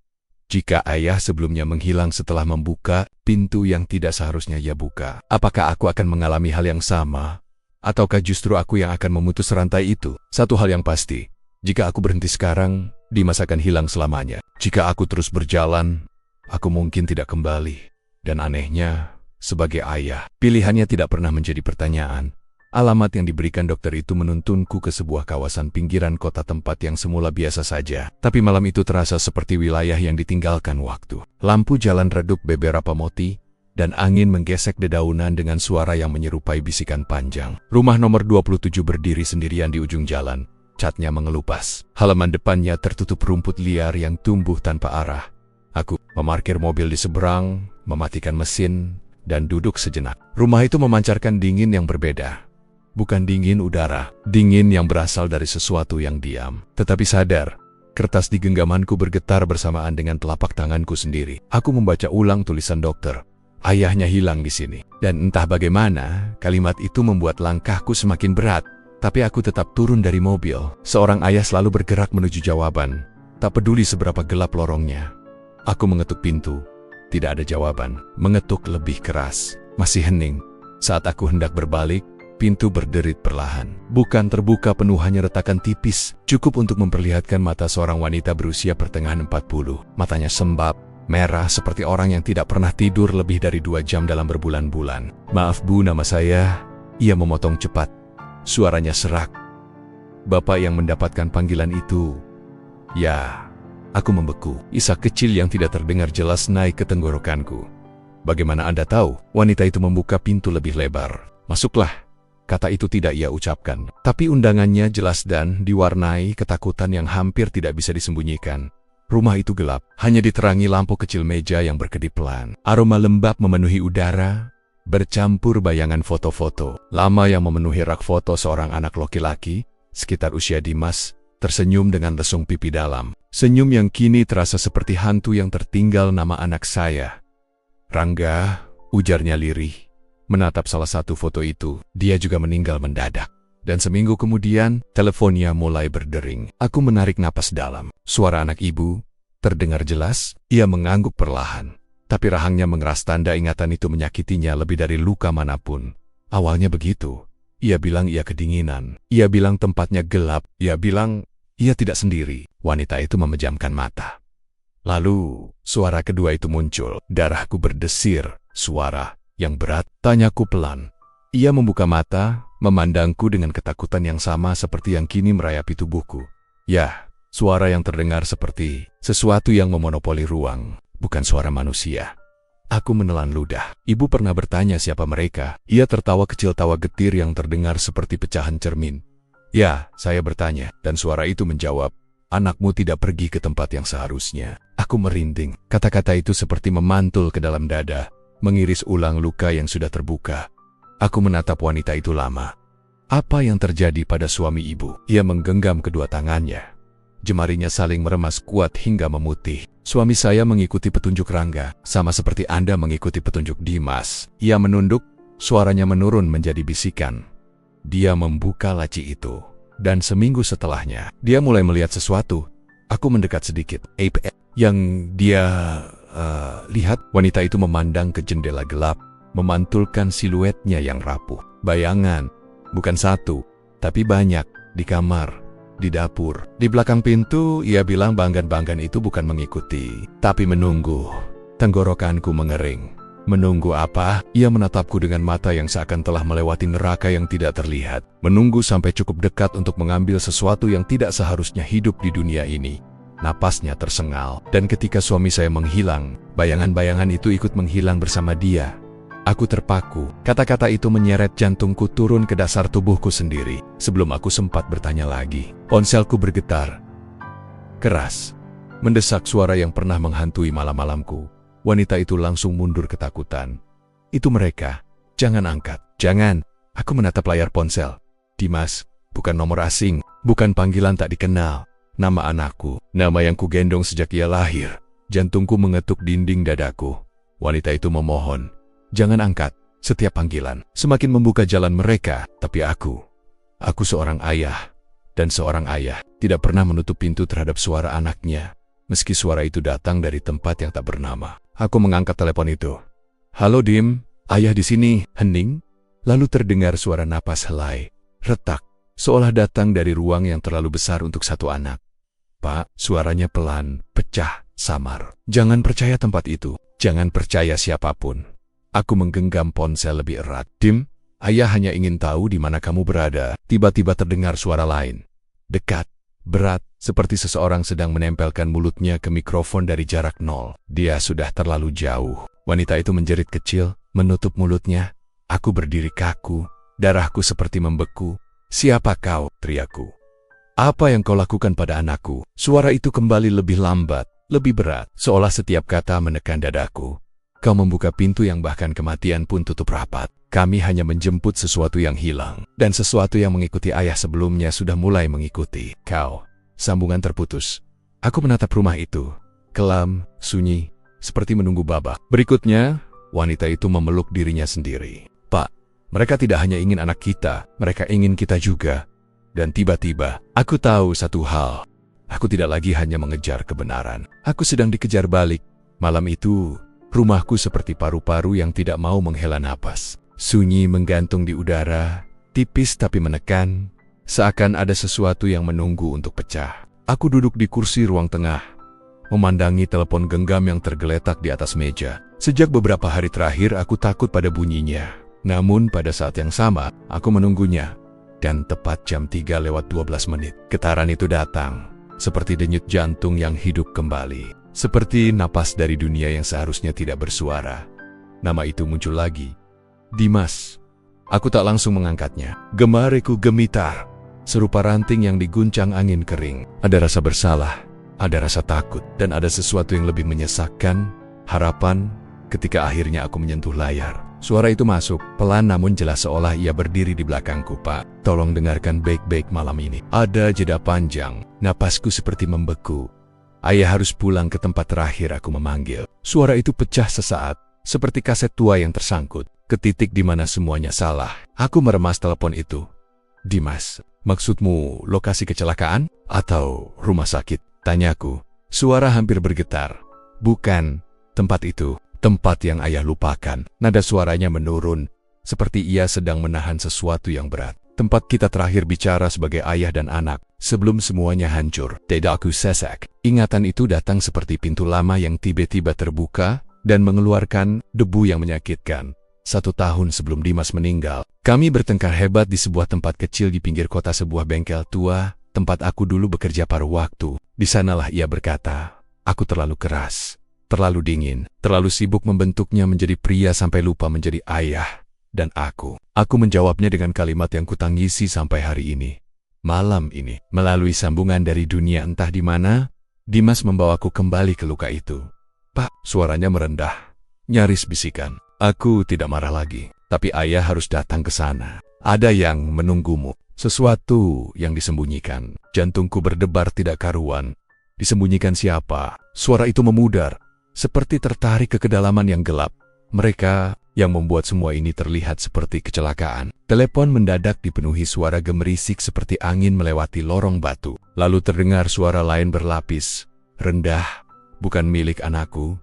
Jika ayah sebelumnya menghilang setelah membuka pintu yang tidak seharusnya ia buka, apakah aku akan mengalami hal yang sama? Ataukah justru aku yang akan memutus rantai itu? Satu hal yang pasti, jika aku berhenti sekarang, Dimas akan hilang selamanya. Jika aku terus berjalan, aku mungkin tidak kembali. Dan anehnya, sebagai ayah, pilihannya tidak pernah menjadi pertanyaan. Alamat yang diberikan dokter itu menuntunku ke sebuah kawasan pinggiran kota, tempat yang semula biasa saja. Tapi malam itu terasa seperti wilayah yang ditinggalkan waktu. Lampu jalan redup beberapa moti, dan angin menggesek dedaunan dengan suara yang menyerupai bisikan panjang. Rumah nomor 27 berdiri sendirian di ujung jalan. Catnya mengelupas. Halaman depannya tertutup rumput liar yang tumbuh tanpa arah. Aku memarkir mobil di seberang, mematikan mesin, dan duduk sejenak. Rumah itu memancarkan dingin yang berbeda. Bukan dingin udara, dingin yang berasal dari sesuatu yang diam. Tetapi sadar, kertas di genggamanku bergetar bersamaan dengan telapak tanganku sendiri. Aku membaca ulang tulisan dokter. Ayahnya hilang di sini. Dan entah bagaimana, kalimat itu membuat langkahku semakin berat. Tapi aku tetap turun dari mobil. Seorang ayah selalu bergerak menuju jawaban. Tak peduli seberapa gelap lorongnya. Aku mengetuk pintu. Tidak ada jawaban. Mengetuk lebih keras. Masih hening. Saat aku hendak berbalik, pintu berderit perlahan. Bukan terbuka penuh, hanya retakan tipis. Cukup untuk memperlihatkan mata seorang wanita berusia pertengahan 40. Matanya sembab, merah seperti orang yang tidak pernah tidur lebih dari 2 jam dalam berbulan-bulan. Maaf Bu, nama saya. Ia memotong cepat. Suaranya serak. Bapak yang mendapatkan panggilan itu. Ya, aku membeku. Isak kecil yang tidak terdengar jelas naik ke tenggorokanku. Bagaimana Anda tahu? Wanita itu membuka pintu lebih lebar. Masuklah. Kata itu tidak ia ucapkan. Tapi undangannya jelas dan diwarnai ketakutan yang hampir tidak bisa disembunyikan. Rumah itu gelap. Hanya diterangi lampu kecil meja yang berkedip pelan. Aroma lembab memenuhi udara. Bercampur bayangan foto-foto lama yang memenuhi rak foto seorang anak laki-laki, sekitar usia Dimas, tersenyum dengan lesung pipi dalam. Senyum yang kini terasa seperti hantu yang tertinggal nama anak saya. Rangga, ujarnya lirih. Menatap salah satu foto itu, dia juga meninggal mendadak. Dan seminggu kemudian, teleponnya mulai berdering. Aku menarik napas dalam. Suara anak ibu, Terdengar jelas, ia mengangguk perlahan. Tapi rahangnya mengeras tanda ingatan itu menyakitinya lebih dari luka manapun. Awalnya begitu. Ia bilang ia kedinginan. Ia bilang tempatnya gelap. Ia bilang ia tidak sendiri. Wanita itu memejamkan mata. Lalu, suara kedua itu muncul. Darahku berdesir. Suara yang berat. Tanyaku pelan. Ia membuka mata, memandangku dengan ketakutan yang sama seperti yang kini merayapi tubuhku. Ya, suara yang terdengar seperti sesuatu yang memonopoli ruang. Bukan suara manusia. Aku menelan ludah. Ibu pernah bertanya siapa mereka. Ia tertawa kecil, tawa getir yang terdengar seperti pecahan cermin. Ya, saya bertanya, dan suara itu menjawab, anakmu tidak pergi ke tempat yang seharusnya. Aku merinding. Kata-kata itu seperti memantul ke dalam dada, mengiris ulang luka yang sudah terbuka. Aku menatap wanita itu lama. Apa yang terjadi pada suami ibu? Ia menggenggam kedua tangannya. Jemarinya saling meremas kuat hingga memutih. Suami saya mengikuti petunjuk Rangga, sama seperti Anda mengikuti petunjuk Dimas. Ia menunduk, suaranya menurun menjadi bisikan. Dia membuka laci itu. Dan seminggu setelahnya, dia mulai melihat sesuatu. Aku mendekat sedikit. Yang dia lihat, wanita itu memandang ke jendela gelap, memantulkan siluetnya yang rapuh. Bayangan, bukan satu, tapi banyak, di kamar. Di dapur, di belakang pintu, ia bilang banggan-banggan itu bukan mengikuti, tapi menunggu. Tenggorokanku mengering. Menunggu apa? Ia menatapku dengan mata yang seakan telah melewati neraka yang tidak terlihat. Menunggu sampai cukup dekat untuk mengambil sesuatu yang tidak seharusnya hidup di dunia ini. Napasnya tersengal, dan ketika suami saya menghilang, bayangan-bayangan itu ikut menghilang bersama dia. Aku terpaku. Kata-kata itu menyeret jantungku turun ke dasar tubuhku sendiri. Sebelum aku sempat bertanya lagi, ponselku bergetar. Keras. Mendesak suara yang pernah menghantui malam-malamku. Wanita itu langsung mundur ketakutan. Itu mereka. Jangan angkat. Jangan. Aku menatap layar ponsel. Dimas. Bukan nomor asing. Bukan panggilan tak dikenal. Nama anakku. Nama yang kugendong sejak ia lahir. Jantungku mengetuk dinding dadaku. Wanita itu memohon. Jangan angkat, setiap panggilan semakin membuka jalan mereka, tapi aku seorang ayah, dan seorang ayah tidak pernah menutup pintu terhadap suara anaknya, meski suara itu datang dari tempat yang tak bernama. Aku mengangkat telepon itu. Halo Dim, ayah di sini, hening. Lalu terdengar suara napas helai, retak, seolah datang dari ruang yang terlalu besar untuk satu anak. Pak, suaranya pelan, pecah, samar. Jangan percaya tempat itu, jangan percaya siapapun. Aku menggenggam ponsel lebih erat. Dim, ayah hanya ingin tahu di mana kamu berada. Tiba-tiba terdengar suara lain. Dekat, berat, seperti seseorang sedang menempelkan mulutnya ke mikrofon dari jarak 0. Dia sudah terlalu jauh. Wanita itu menjerit kecil, menutup mulutnya. Aku berdiri kaku, darahku seperti membeku. Siapa kau? Teriakku. Apa yang kau lakukan pada anakku? Suara itu kembali lebih lambat, lebih berat, seolah setiap kata menekan dadaku. Kau membuka pintu yang bahkan kematian pun tutup rapat. Kami hanya menjemput sesuatu yang hilang. Dan sesuatu yang mengikuti ayah sebelumnya sudah mulai mengikuti. Kau. Sambungan terputus. Aku menatap rumah itu. Kelam, sunyi, seperti menunggu babak. Berikutnya, wanita itu memeluk dirinya sendiri. Pak, mereka tidak hanya ingin anak kita, mereka ingin kita juga. Dan tiba-tiba, aku tahu satu hal. Aku tidak lagi hanya mengejar kebenaran. Aku sedang dikejar balik. Malam itu, rumahku seperti paru-paru yang tidak mau menghela napas. Sunyi menggantung di udara, tipis tapi menekan, seakan ada sesuatu yang menunggu untuk pecah. Aku duduk di kursi ruang tengah, memandangi telepon genggam yang tergeletak di atas meja. Sejak beberapa hari terakhir aku takut pada bunyinya. Namun pada saat yang sama, aku menunggunya. Dan tepat jam 3:12, getaran itu datang, seperti denyut jantung yang hidup kembali. Seperti napas dari dunia yang seharusnya tidak bersuara. Nama itu muncul lagi. Dimas. Aku tak langsung mengangkatnya. Gemariku gemitar. Serupa ranting yang diguncang angin kering. Ada rasa bersalah, ada rasa takut, dan ada sesuatu yang lebih menyesakkan, harapan, ketika akhirnya aku menyentuh layar. Suara itu masuk, pelan namun jelas seolah ia berdiri di belakangku. Pak, tolong dengarkan baik-baik malam ini. Ada jeda panjang, napasku seperti membeku. Ayah harus pulang ke tempat terakhir aku memanggil. Suara itu pecah sesaat, seperti kaset tua yang tersangkut, ke titik di mana semuanya salah. Aku meremas telepon itu. Dimas, maksudmu lokasi kecelakaan? Atau rumah sakit? Tanyaku, Suara hampir bergetar. Bukan, tempat itu, tempat yang ayah lupakan. Nada suaranya menurun, seperti ia sedang menahan sesuatu yang berat. Tempat kita terakhir bicara sebagai ayah dan anak, sebelum semuanya hancur. Dadaku sesak. Ingatan itu datang seperti pintu lama yang tiba-tiba terbuka dan mengeluarkan debu yang menyakitkan. 1 tahun sebelum Dimas meninggal, kami bertengkar hebat di sebuah tempat kecil di pinggir kota, sebuah bengkel tua, tempat aku dulu bekerja paruh waktu. Di sanalah ia berkata, aku terlalu keras, terlalu dingin, terlalu sibuk membentuknya menjadi pria sampai lupa menjadi ayah. Dan aku menjawabnya dengan kalimat yang kutangisi sampai hari ini. Malam ini, melalui sambungan dari dunia entah di mana, Dimas membawaku kembali ke luka itu. Pak, suaranya merendah, nyaris bisikan. Aku tidak marah lagi, tapi ayah harus datang ke sana. Ada yang menunggumu, sesuatu yang disembunyikan. Jantungku berdebar tidak karuan. Disembunyikan siapa? Suara itu memudar, seperti tertarik ke kedalaman yang gelap. Mereka yang membuat semua ini terlihat seperti kecelakaan. Telepon mendadak dipenuhi suara gemerisik seperti angin melewati lorong batu. Lalu terdengar suara lain berlapis, rendah, bukan milik anakku.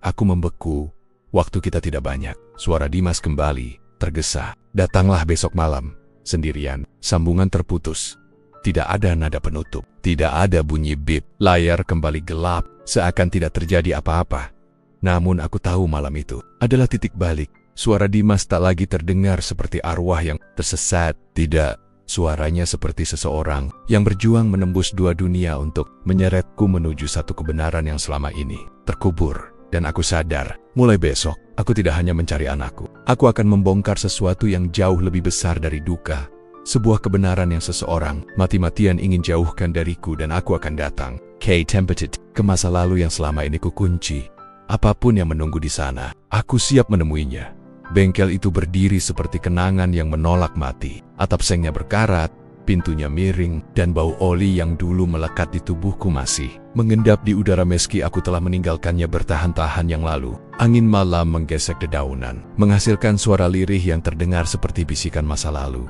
Aku membeku. Waktu kita tidak banyak. Suara Dimas kembali, tergesa. Datanglah besok malam, sendirian. Sambungan terputus. Tidak ada nada penutup. Tidak ada bunyi bip. Layar kembali gelap, seakan tidak terjadi apa-apa. Namun aku tahu malam itu adalah titik balik. Suara Dimas tak lagi terdengar seperti arwah yang tersesat. Tidak, suaranya seperti seseorang yang berjuang menembus 2 dunia untuk menyeretku menuju satu kebenaran yang selama ini terkubur. Dan aku sadar, mulai besok, aku tidak hanya mencari anakku. Aku akan membongkar sesuatu yang jauh lebih besar dari duka. Sebuah kebenaran yang seseorang mati-matian ingin jauhkan dariku, dan aku akan datang. Tempted ke masa lalu yang selama ini kukunci. Apapun yang menunggu di sana, aku siap menemuinya. Bengkel itu berdiri seperti kenangan yang menolak mati. Atap sengnya berkarat, pintunya miring, dan bau oli yang dulu melekat di tubuhku masih mengendap di udara meski aku telah meninggalkannya bertahan-tahan yang lalu. Angin malam menggesek dedaunan, menghasilkan suara lirih yang terdengar seperti bisikan masa lalu.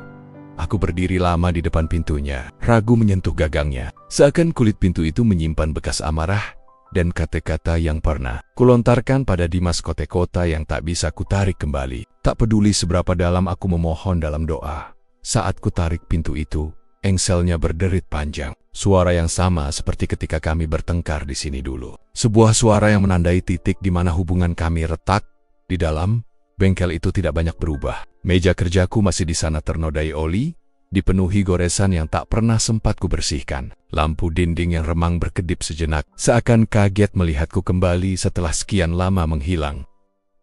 Aku berdiri lama di depan pintunya, ragu menyentuh gagangnya. Seakan kulit pintu itu menyimpan bekas amarah dan kata-kata yang pernah kulontarkan pada Dimas, kota-kota yang tak bisa kutarik kembali. Tak peduli seberapa dalam aku memohon dalam doa. Saat kutarik pintu itu, engselnya berderit panjang. Suara yang sama seperti ketika kami bertengkar di sini dulu. Sebuah suara yang menandai titik di mana hubungan kami retak. Di dalam bengkel itu tidak banyak berubah. Meja kerjaku masih di sana ternodai oli, dipenuhi goresan yang tak pernah sempat kubersihkan. Lampu dinding yang remang berkedip sejenak, seakan kaget melihatku kembali setelah sekian lama menghilang.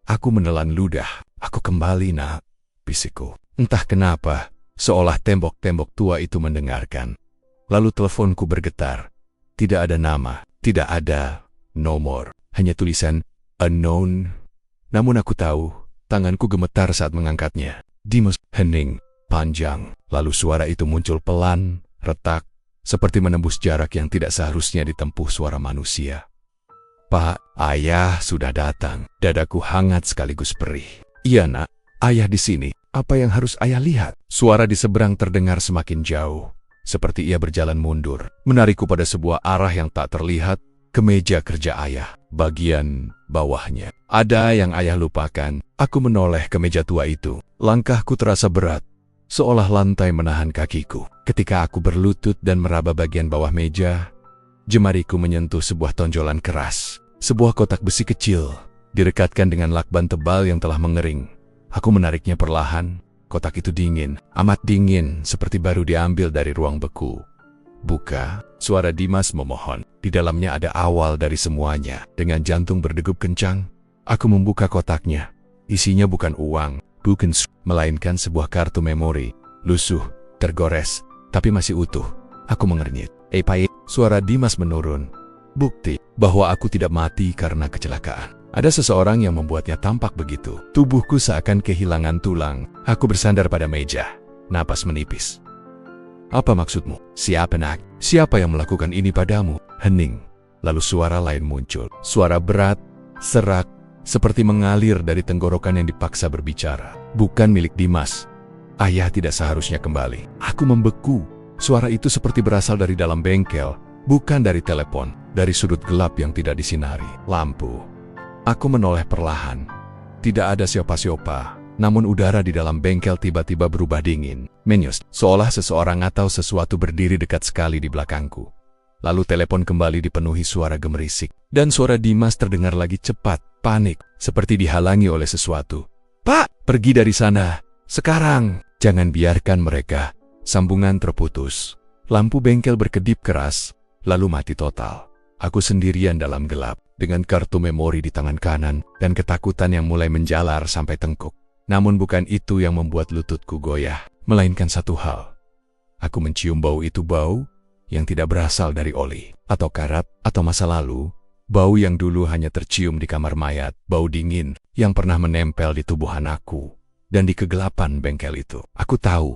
Aku menelan ludah. Aku kembali, nak, bisikku. Entah kenapa, seolah tembok-tembok tua itu mendengarkan. Lalu teleponku bergetar. Tidak ada nama, tidak ada nomor, hanya tulisan unknown. Namun aku tahu, tanganku gemetar saat mengangkatnya. Dimas, hening, panjang. Lalu suara itu muncul pelan, retak, seperti menembus jarak yang tidak seharusnya ditempuh suara manusia. Pak, ayah sudah datang. Dadaku hangat sekaligus perih. Iya, nak, ayah di sini. Apa yang harus ayah lihat? Suara di seberang terdengar semakin jauh, seperti ia berjalan mundur, menarikku pada sebuah arah yang tak terlihat, ke meja kerja ayah. Bagian bawahnya ada yang ayah lupakan. Aku menoleh ke meja tua itu. Langkahku terasa berat, seolah lantai menahan kakiku. Ketika aku berlutut dan meraba bagian bawah meja, jemariku menyentuh sebuah tonjolan keras. Sebuah kotak besi kecil, direkatkan dengan lakban tebal yang telah mengering. Aku menariknya perlahan. Kotak itu dingin, amat dingin, seperti baru diambil dari ruang beku. Buka, suara Dimas memohon. Di dalamnya ada awal dari semuanya. Dengan jantung berdegup kencang, aku membuka kotaknya. Isinya bukan uang, bukan melainkan sebuah kartu memori. Lusuh, tergores, tapi masih utuh. Aku mengernyit. Pai, suara Dimas menurun. Bukti bahwa aku tidak mati karena kecelakaan. Ada seseorang yang membuatnya tampak begitu. Tubuhku seakan kehilangan tulang. Aku bersandar pada meja, napas menipis. Apa maksudmu? Siapa, nak? Siapa yang melakukan ini padamu? Hening. Lalu suara lain muncul. Suara berat, serak, seperti mengalir dari tenggorokan yang dipaksa berbicara. Bukan milik Dimas. Ayah tidak seharusnya kembali. Aku membeku. Suara itu seperti berasal dari dalam bengkel, Bukan dari telepon, dari sudut gelap yang tidak disinari lampu. Aku menoleh perlahan. Tidak ada siapa-siapa, namun udara di dalam bengkel tiba-tiba berubah dingin, menyus, seolah seseorang atau sesuatu berdiri dekat sekali di belakangku. Lalu telepon kembali dipenuhi suara gemerisik, dan suara Dimas terdengar lagi cepat, panik, seperti dihalangi oleh sesuatu. "Pak, pergi dari sana, sekarang! Jangan biarkan mereka." Sambungan terputus. Lampu bengkel berkedip keras, lalu mati total. Aku sendirian dalam gelap, dengan kartu memori di tangan kanan, dan ketakutan yang mulai menjalar sampai tengkuk. Namun bukan itu yang membuat lututku goyah, melainkan satu hal. Aku mencium bau itu, bau yang tidak berasal dari oli, atau karat, atau masa lalu, bau yang dulu hanya tercium di kamar mayat, bau dingin yang pernah menempel di tubuh anakku. Dan di kegelapan bengkel itu, aku tahu,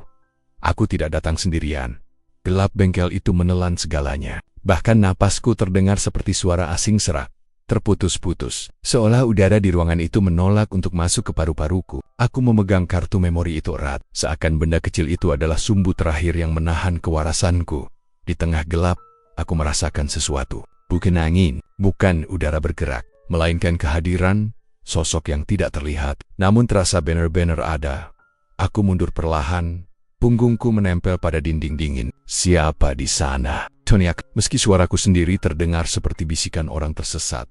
aku tidak datang sendirian. Gelap bengkel itu menelan segalanya. Bahkan napasku terdengar seperti suara asing serak, terputus-putus, seolah udara di ruangan itu menolak untuk masuk ke paru-paruku. Aku memegang kartu memori itu erat, seakan benda kecil itu adalah sumbu terakhir yang menahan kewarasanku. Di tengah gelap, aku merasakan sesuatu. Bukan angin, bukan udara bergerak, melainkan kehadiran sosok yang tidak terlihat, namun terasa benar-benar ada. Aku mundur perlahan, punggungku menempel pada dinding dingin. "Siapa di sana?" Teriak, meski suaraku sendiri terdengar seperti bisikan orang tersesat.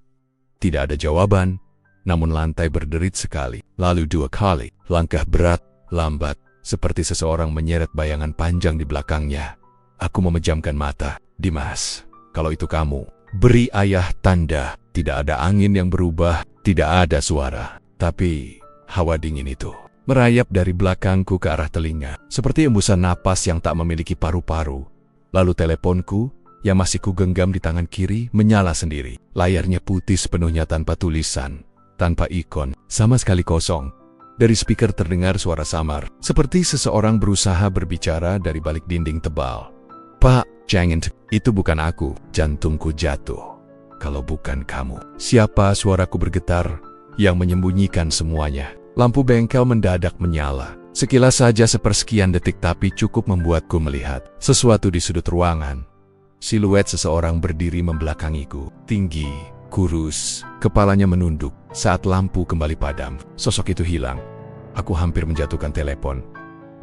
Tidak ada jawaban, namun lantai berderit sekali, lalu 2 kali, langkah berat, lambat, seperti seseorang menyeret bayangan panjang di belakangnya. Aku memejamkan mata. "Dimas, kalau itu kamu, beri ayah tanda." Tidak ada angin yang berubah, tidak ada suara, tapi hawa dingin itu merayap dari belakangku ke arah telinga, seperti embusan napas yang tak memiliki paru-paru. Lalu teleponku, yang masih kugenggam di tangan kiri, menyala sendiri. Layarnya putih sepenuhnya tanpa tulisan, tanpa ikon, sama sekali kosong. Dari speaker terdengar suara samar, seperti seseorang berusaha berbicara dari balik dinding tebal. "Pak, jangan, itu bukan aku." Jantungku jatuh. "Kalau bukan kamu, siapa?" Suaraku bergetar, yang menyembunyikan semuanya. Lampu bengkel mendadak menyala. Sekilas saja sepersekian detik, tapi cukup membuatku melihat sesuatu di sudut ruangan. Siluet seseorang berdiri membelakangiku, tinggi, kurus, kepalanya menunduk. Saat lampu kembali padam, sosok itu hilang. Aku hampir menjatuhkan telepon.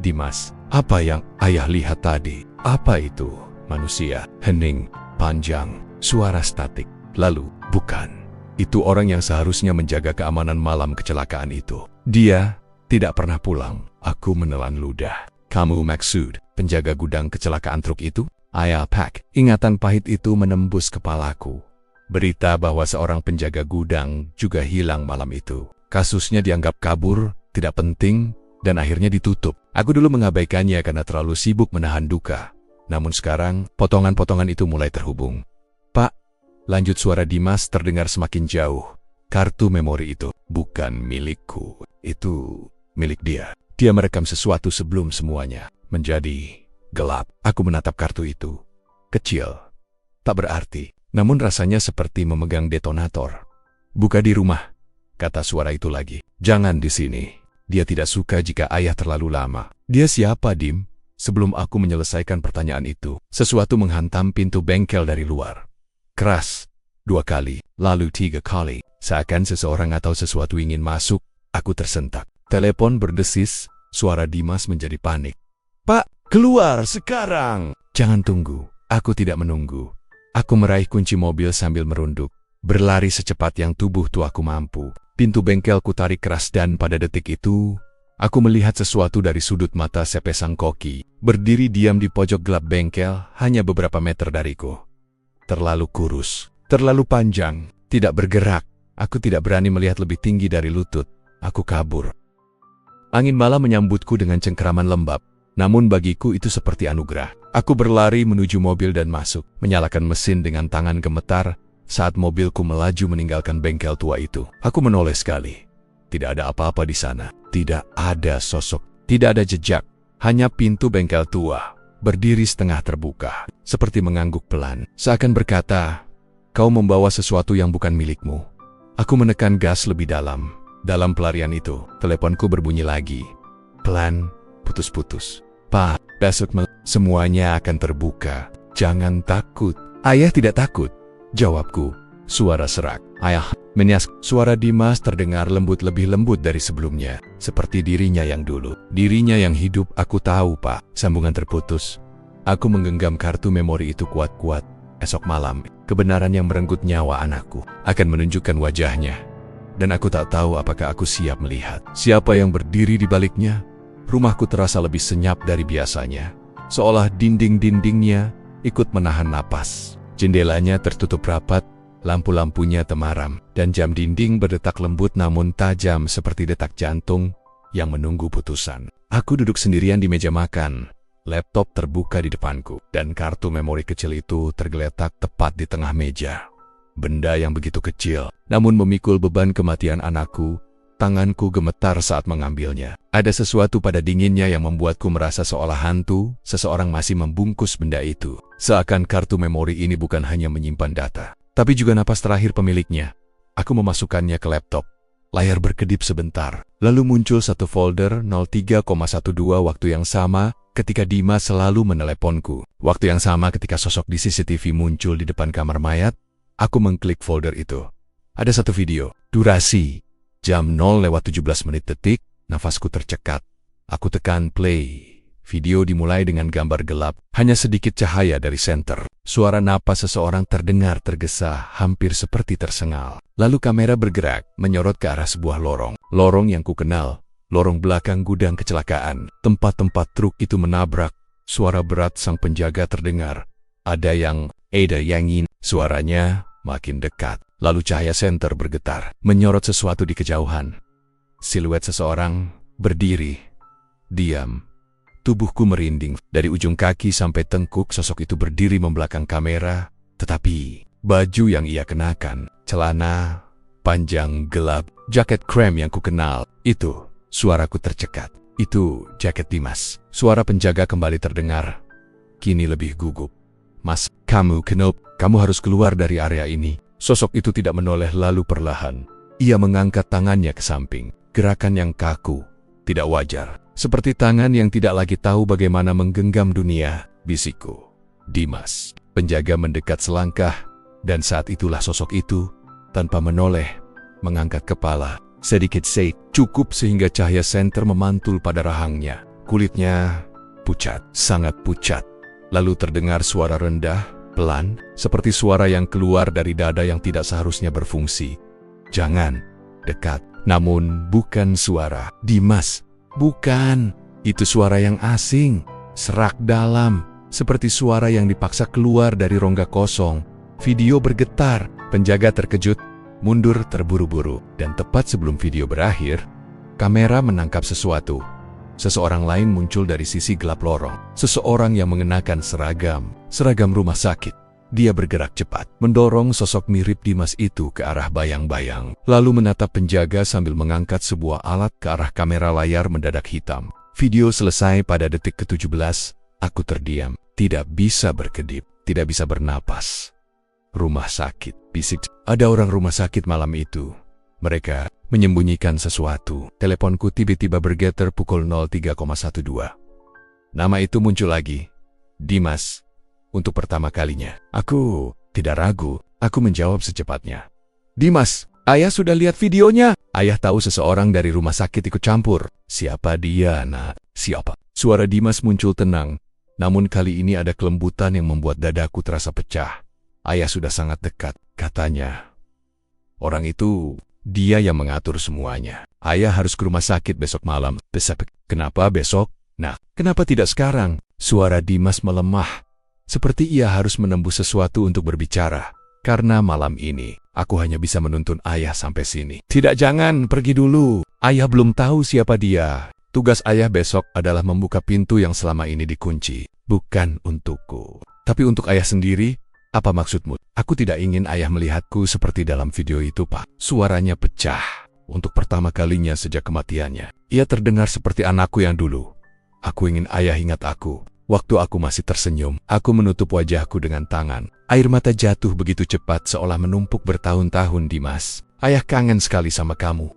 "Dimas, apa yang ayah lihat tadi?" "Apa itu?" "Manusia, hening, panjang, suara statik." Lalu, "Bukan. Itu orang yang seharusnya menjaga keamanan malam kecelakaan itu. Dia tidak pernah pulang." Aku menelan ludah. "Kamu maksud penjaga gudang kecelakaan truk itu?" "Ayah Pak." Ingatan pahit itu menembus kepalaku. Berita bahwa seorang penjaga gudang juga hilang malam itu. Kasusnya dianggap kabur, tidak penting, dan akhirnya ditutup. Aku dulu mengabaikannya karena terlalu sibuk menahan duka. Namun sekarang, potongan-potongan itu mulai terhubung. "Pak," lanjut suara Dimas terdengar semakin jauh. "Kartu memori itu bukan milikku. Itu milik dia. Dia merekam sesuatu sebelum semuanya menjadi gelap." Aku menatap kartu itu. Kecil, tak berarti, namun rasanya seperti memegang detonator. "Buka di rumah," kata suara itu lagi. "Jangan di sini. Dia tidak suka jika ayah terlalu lama." "Dia siapa, Dim?" Sebelum aku menyelesaikan pertanyaan itu, sesuatu menghantam pintu bengkel dari luar. Keras, 2 kali, lalu 3 kali. Seakan seseorang atau sesuatu ingin masuk, aku tersentak. Telepon berdesis, suara Dimas menjadi panik. "Pak, keluar sekarang!" "Jangan tunggu." Aku tidak menunggu. Aku meraih kunci mobil sambil merunduk, berlari secepat yang tubuh tuaku mampu. Pintu bengkelku tarik keras dan pada detik itu, aku melihat sesuatu dari sudut mata sepasang koki, berdiri diam di pojok gelap bengkel, hanya beberapa meter dariku. Terlalu kurus, terlalu panjang, tidak bergerak. Aku tidak berani melihat lebih tinggi dari lutut. Aku kabur. Angin malam menyambutku dengan cengkeraman lembab, namun bagiku itu seperti anugerah. Aku berlari menuju mobil dan masuk, menyalakan mesin dengan tangan gemetar saat mobilku melaju meninggalkan bengkel tua itu. Aku menoleh sekali. Tidak ada apa-apa di sana. Tidak ada sosok, tidak ada jejak. Hanya pintu bengkel tua, berdiri setengah terbuka, seperti mengangguk pelan. Seakan berkata, "Kau membawa sesuatu yang bukan milikmu." Aku menekan gas lebih dalam. Dalam pelarian itu, teleponku berbunyi lagi. Pelan, putus-putus. "Pak, besok semuanya akan terbuka. Jangan takut." Ayah tidak takut, jawabku. Suara serak. Ayah, Menias. Suara Dimas terdengar lembut, lebih lembut dari sebelumnya. Seperti dirinya yang dulu. Dirinya yang hidup, aku tahu, Pak. Sambungan terputus. Aku menggenggam kartu memori itu kuat-kuat. Esok malam, kebenaran yang merenggut nyawa anakku akan menunjukkan wajahnya. Dan aku tak tahu apakah aku siap melihat siapa yang berdiri di baliknya. Rumahku terasa lebih senyap dari biasanya. Seolah dinding-dindingnya ikut menahan napas. Jendelanya tertutup rapat, lampu-lampunya temaram, dan jam dinding berdetak lembut namun tajam seperti detak jantung yang menunggu putusan. Aku duduk sendirian di meja makan. Laptop terbuka di depanku, dan kartu memori kecil itu tergeletak tepat di tengah meja. Benda yang begitu kecil, namun memikul beban kematian anakku. Tanganku gemetar saat mengambilnya. Ada sesuatu pada dinginnya yang membuatku merasa seolah hantu, seseorang masih membungkus benda itu. Seakan kartu memori ini bukan hanya menyimpan data, tapi juga napas terakhir pemiliknya. Aku memasukkannya ke laptop. Layar berkedip sebentar, lalu muncul satu folder 03,12 waktu yang sama ketika Dimas selalu meneleponku. Waktu yang sama ketika sosok di CCTV muncul di depan kamar mayat. Aku mengklik folder itu. Ada satu video, durasi. Jam 0:17, nafasku tercekat. Aku tekan play. Video dimulai dengan gambar gelap, hanya sedikit cahaya dari senter. Suara napas seseorang terdengar tergesa, hampir seperti tersengal. Lalu kamera bergerak, menyorot ke arah sebuah lorong. Lorong yang kukenal, lorong belakang gudang kecelakaan. Tempat-tempat truk itu menabrak. Suara berat sang penjaga terdengar. Ada yang ingin. Suaranya makin dekat. Lalu cahaya senter bergetar, menyorot sesuatu di kejauhan. Siluet seseorang berdiri, diam. Tubuhku merinding. Dari ujung kaki sampai tengkuk, sosok itu berdiri membelakang kamera. Tetapi baju yang ia kenakan, celana panjang gelap, jaket krem yang kukenal. Itu, suaraku tercekat. Itu jaket Dimas. Suara penjaga kembali terdengar. Kini lebih gugup. Mas, kamu harus keluar dari area ini. Sosok itu tidak menoleh, lalu perlahan. Ia mengangkat tangannya ke samping. Gerakan yang kaku, tidak wajar. Seperti tangan yang tidak lagi tahu bagaimana menggenggam dunia, bisikku. Dimas. Penjaga mendekat selangkah, dan saat itulah sosok itu, tanpa menoleh, mengangkat kepala. Sedikit cukup sehingga cahaya senter memantul pada rahangnya. Kulitnya pucat, sangat pucat. Lalu terdengar suara rendah, pelan, seperti suara yang keluar dari dada yang tidak seharusnya berfungsi. Jangan dekat. Namun bukan suara Dimas. Bukan. Itu suara yang asing, serak dalam, seperti suara yang dipaksa keluar dari rongga kosong. Video bergetar. Penjaga terkejut, mundur terburu-buru. Dan tepat sebelum video berakhir, kamera menangkap sesuatu. Seseorang lain muncul dari sisi gelap lorong. Seseorang yang mengenakan seragam rumah sakit. Dia bergerak cepat, mendorong sosok mirip Dimas itu ke arah bayang-bayang. Lalu menatap penjaga sambil mengangkat sebuah alat ke arah kamera. Layar mendadak hitam. Video selesai pada detik ke-17. Aku terdiam, tidak bisa berkedip, tidak bisa bernapas. Rumah sakit, bisik. Ada orang rumah sakit malam itu. Mereka menyembunyikan sesuatu. Teleponku tiba-tiba bergetar pukul 03,12. Nama itu muncul lagi. Dimas. Untuk pertama kalinya. Aku tidak ragu. Aku menjawab secepatnya. Dimas, ayah sudah lihat videonya. Ayah tahu seseorang dari rumah sakit ikut campur. Siapa dia, nak? Siapa? Suara Dimas muncul tenang. Namun kali ini ada kelembutan yang membuat dadaku terasa pecah. Ayah sudah sangat dekat, katanya. Orang itu, dia yang mengatur semuanya. Ayah harus ke rumah sakit besok malam. Kenapa besok? Nah, kenapa tidak sekarang? Suara Dimas melemah. Seperti ia harus menembus sesuatu untuk berbicara. Karena malam ini, aku hanya bisa menuntun ayah sampai sini. Tidak, jangan pergi dulu. Ayah belum tahu siapa dia. Tugas ayah besok adalah membuka pintu yang selama ini dikunci. Bukan untukku, tapi untuk ayah sendiri. Apa maksudmu? Aku tidak ingin ayah melihatku seperti dalam video itu, Pak. Suaranya pecah. Untuk pertama kalinya sejak kematiannya. Ia terdengar seperti anakku yang dulu. Aku ingin ayah ingat aku. Waktu aku masih tersenyum, aku menutup wajahku dengan tangan. Air mata jatuh begitu cepat seolah menumpuk bertahun-tahun. Dimas, ayah kangen sekali sama kamu.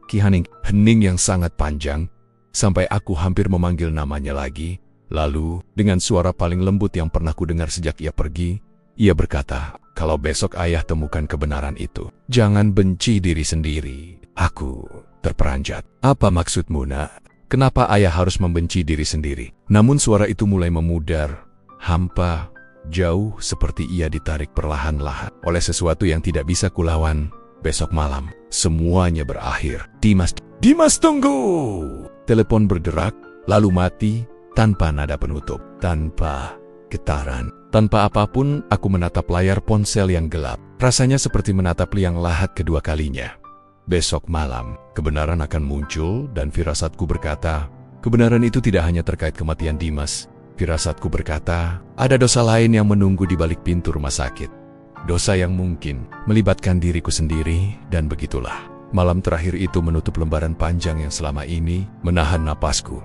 Hening yang sangat panjang, sampai aku hampir memanggil namanya lagi. Lalu, dengan suara paling lembut yang pernah ku dengar sejak ia pergi, Ia berkata, kalau besok ayah temukan kebenaran itu, jangan benci diri sendiri. Aku terperanjat. Apa maksudmu, nak? Kenapa ayah harus membenci diri sendiri? Namun suara itu mulai memudar, hampa, jauh seperti ia ditarik perlahan-lahan oleh sesuatu yang tidak bisa kulawan. Besok malam, semuanya berakhir. Dimas tunggu! Telepon berderak, lalu mati, tanpa nada penutup, tanpa getaran. Tanpa apapun, aku menatap layar ponsel yang gelap. Rasanya seperti menatap liang lahat kedua kalinya. Besok malam, kebenaran akan muncul dan firasatku berkata, kebenaran itu tidak hanya terkait kematian Dimas. Firasatku berkata, ada dosa lain yang menunggu di balik pintu rumah sakit. Dosa yang mungkin melibatkan diriku sendiri, dan begitulah. Malam terakhir itu menutup lembaran panjang yang selama ini menahan napasku.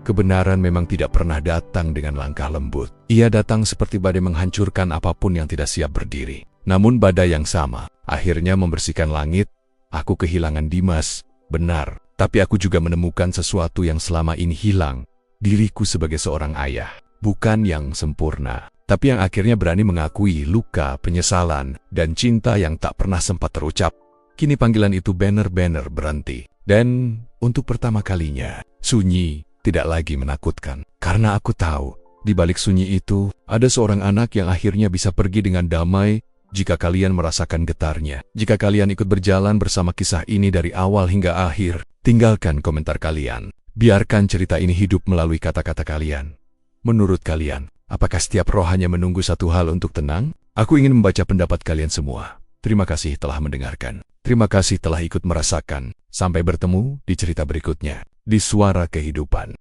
Kebenaran memang tidak pernah datang dengan langkah lembut. Ia datang seperti badai menghancurkan apapun yang tidak siap berdiri. Namun badai yang sama akhirnya membersihkan langit. Aku kehilangan Dimas, benar. Tapi aku juga menemukan sesuatu yang selama ini hilang. Diriku sebagai seorang ayah. Bukan yang sempurna, tapi yang akhirnya berani mengakui luka, penyesalan, dan cinta yang tak pernah sempat terucap. Kini panggilan itu benar-benar berhenti. Dan untuk pertama kalinya, sunyi tidak lagi menakutkan. Karena aku tahu, di balik sunyi itu, ada seorang anak yang akhirnya bisa pergi dengan damai jika kalian merasakan getarnya. Jika kalian ikut berjalan bersama kisah ini dari awal hingga akhir, tinggalkan komentar kalian. Biarkan cerita ini hidup melalui kata-kata kalian. Menurut kalian, apakah setiap roh hanya menunggu satu hal untuk tenang? Aku ingin membaca pendapat kalian semua. Terima kasih telah mendengarkan. Terima kasih telah ikut merasakan. Sampai bertemu di cerita berikutnya, di Suara Kehidupan.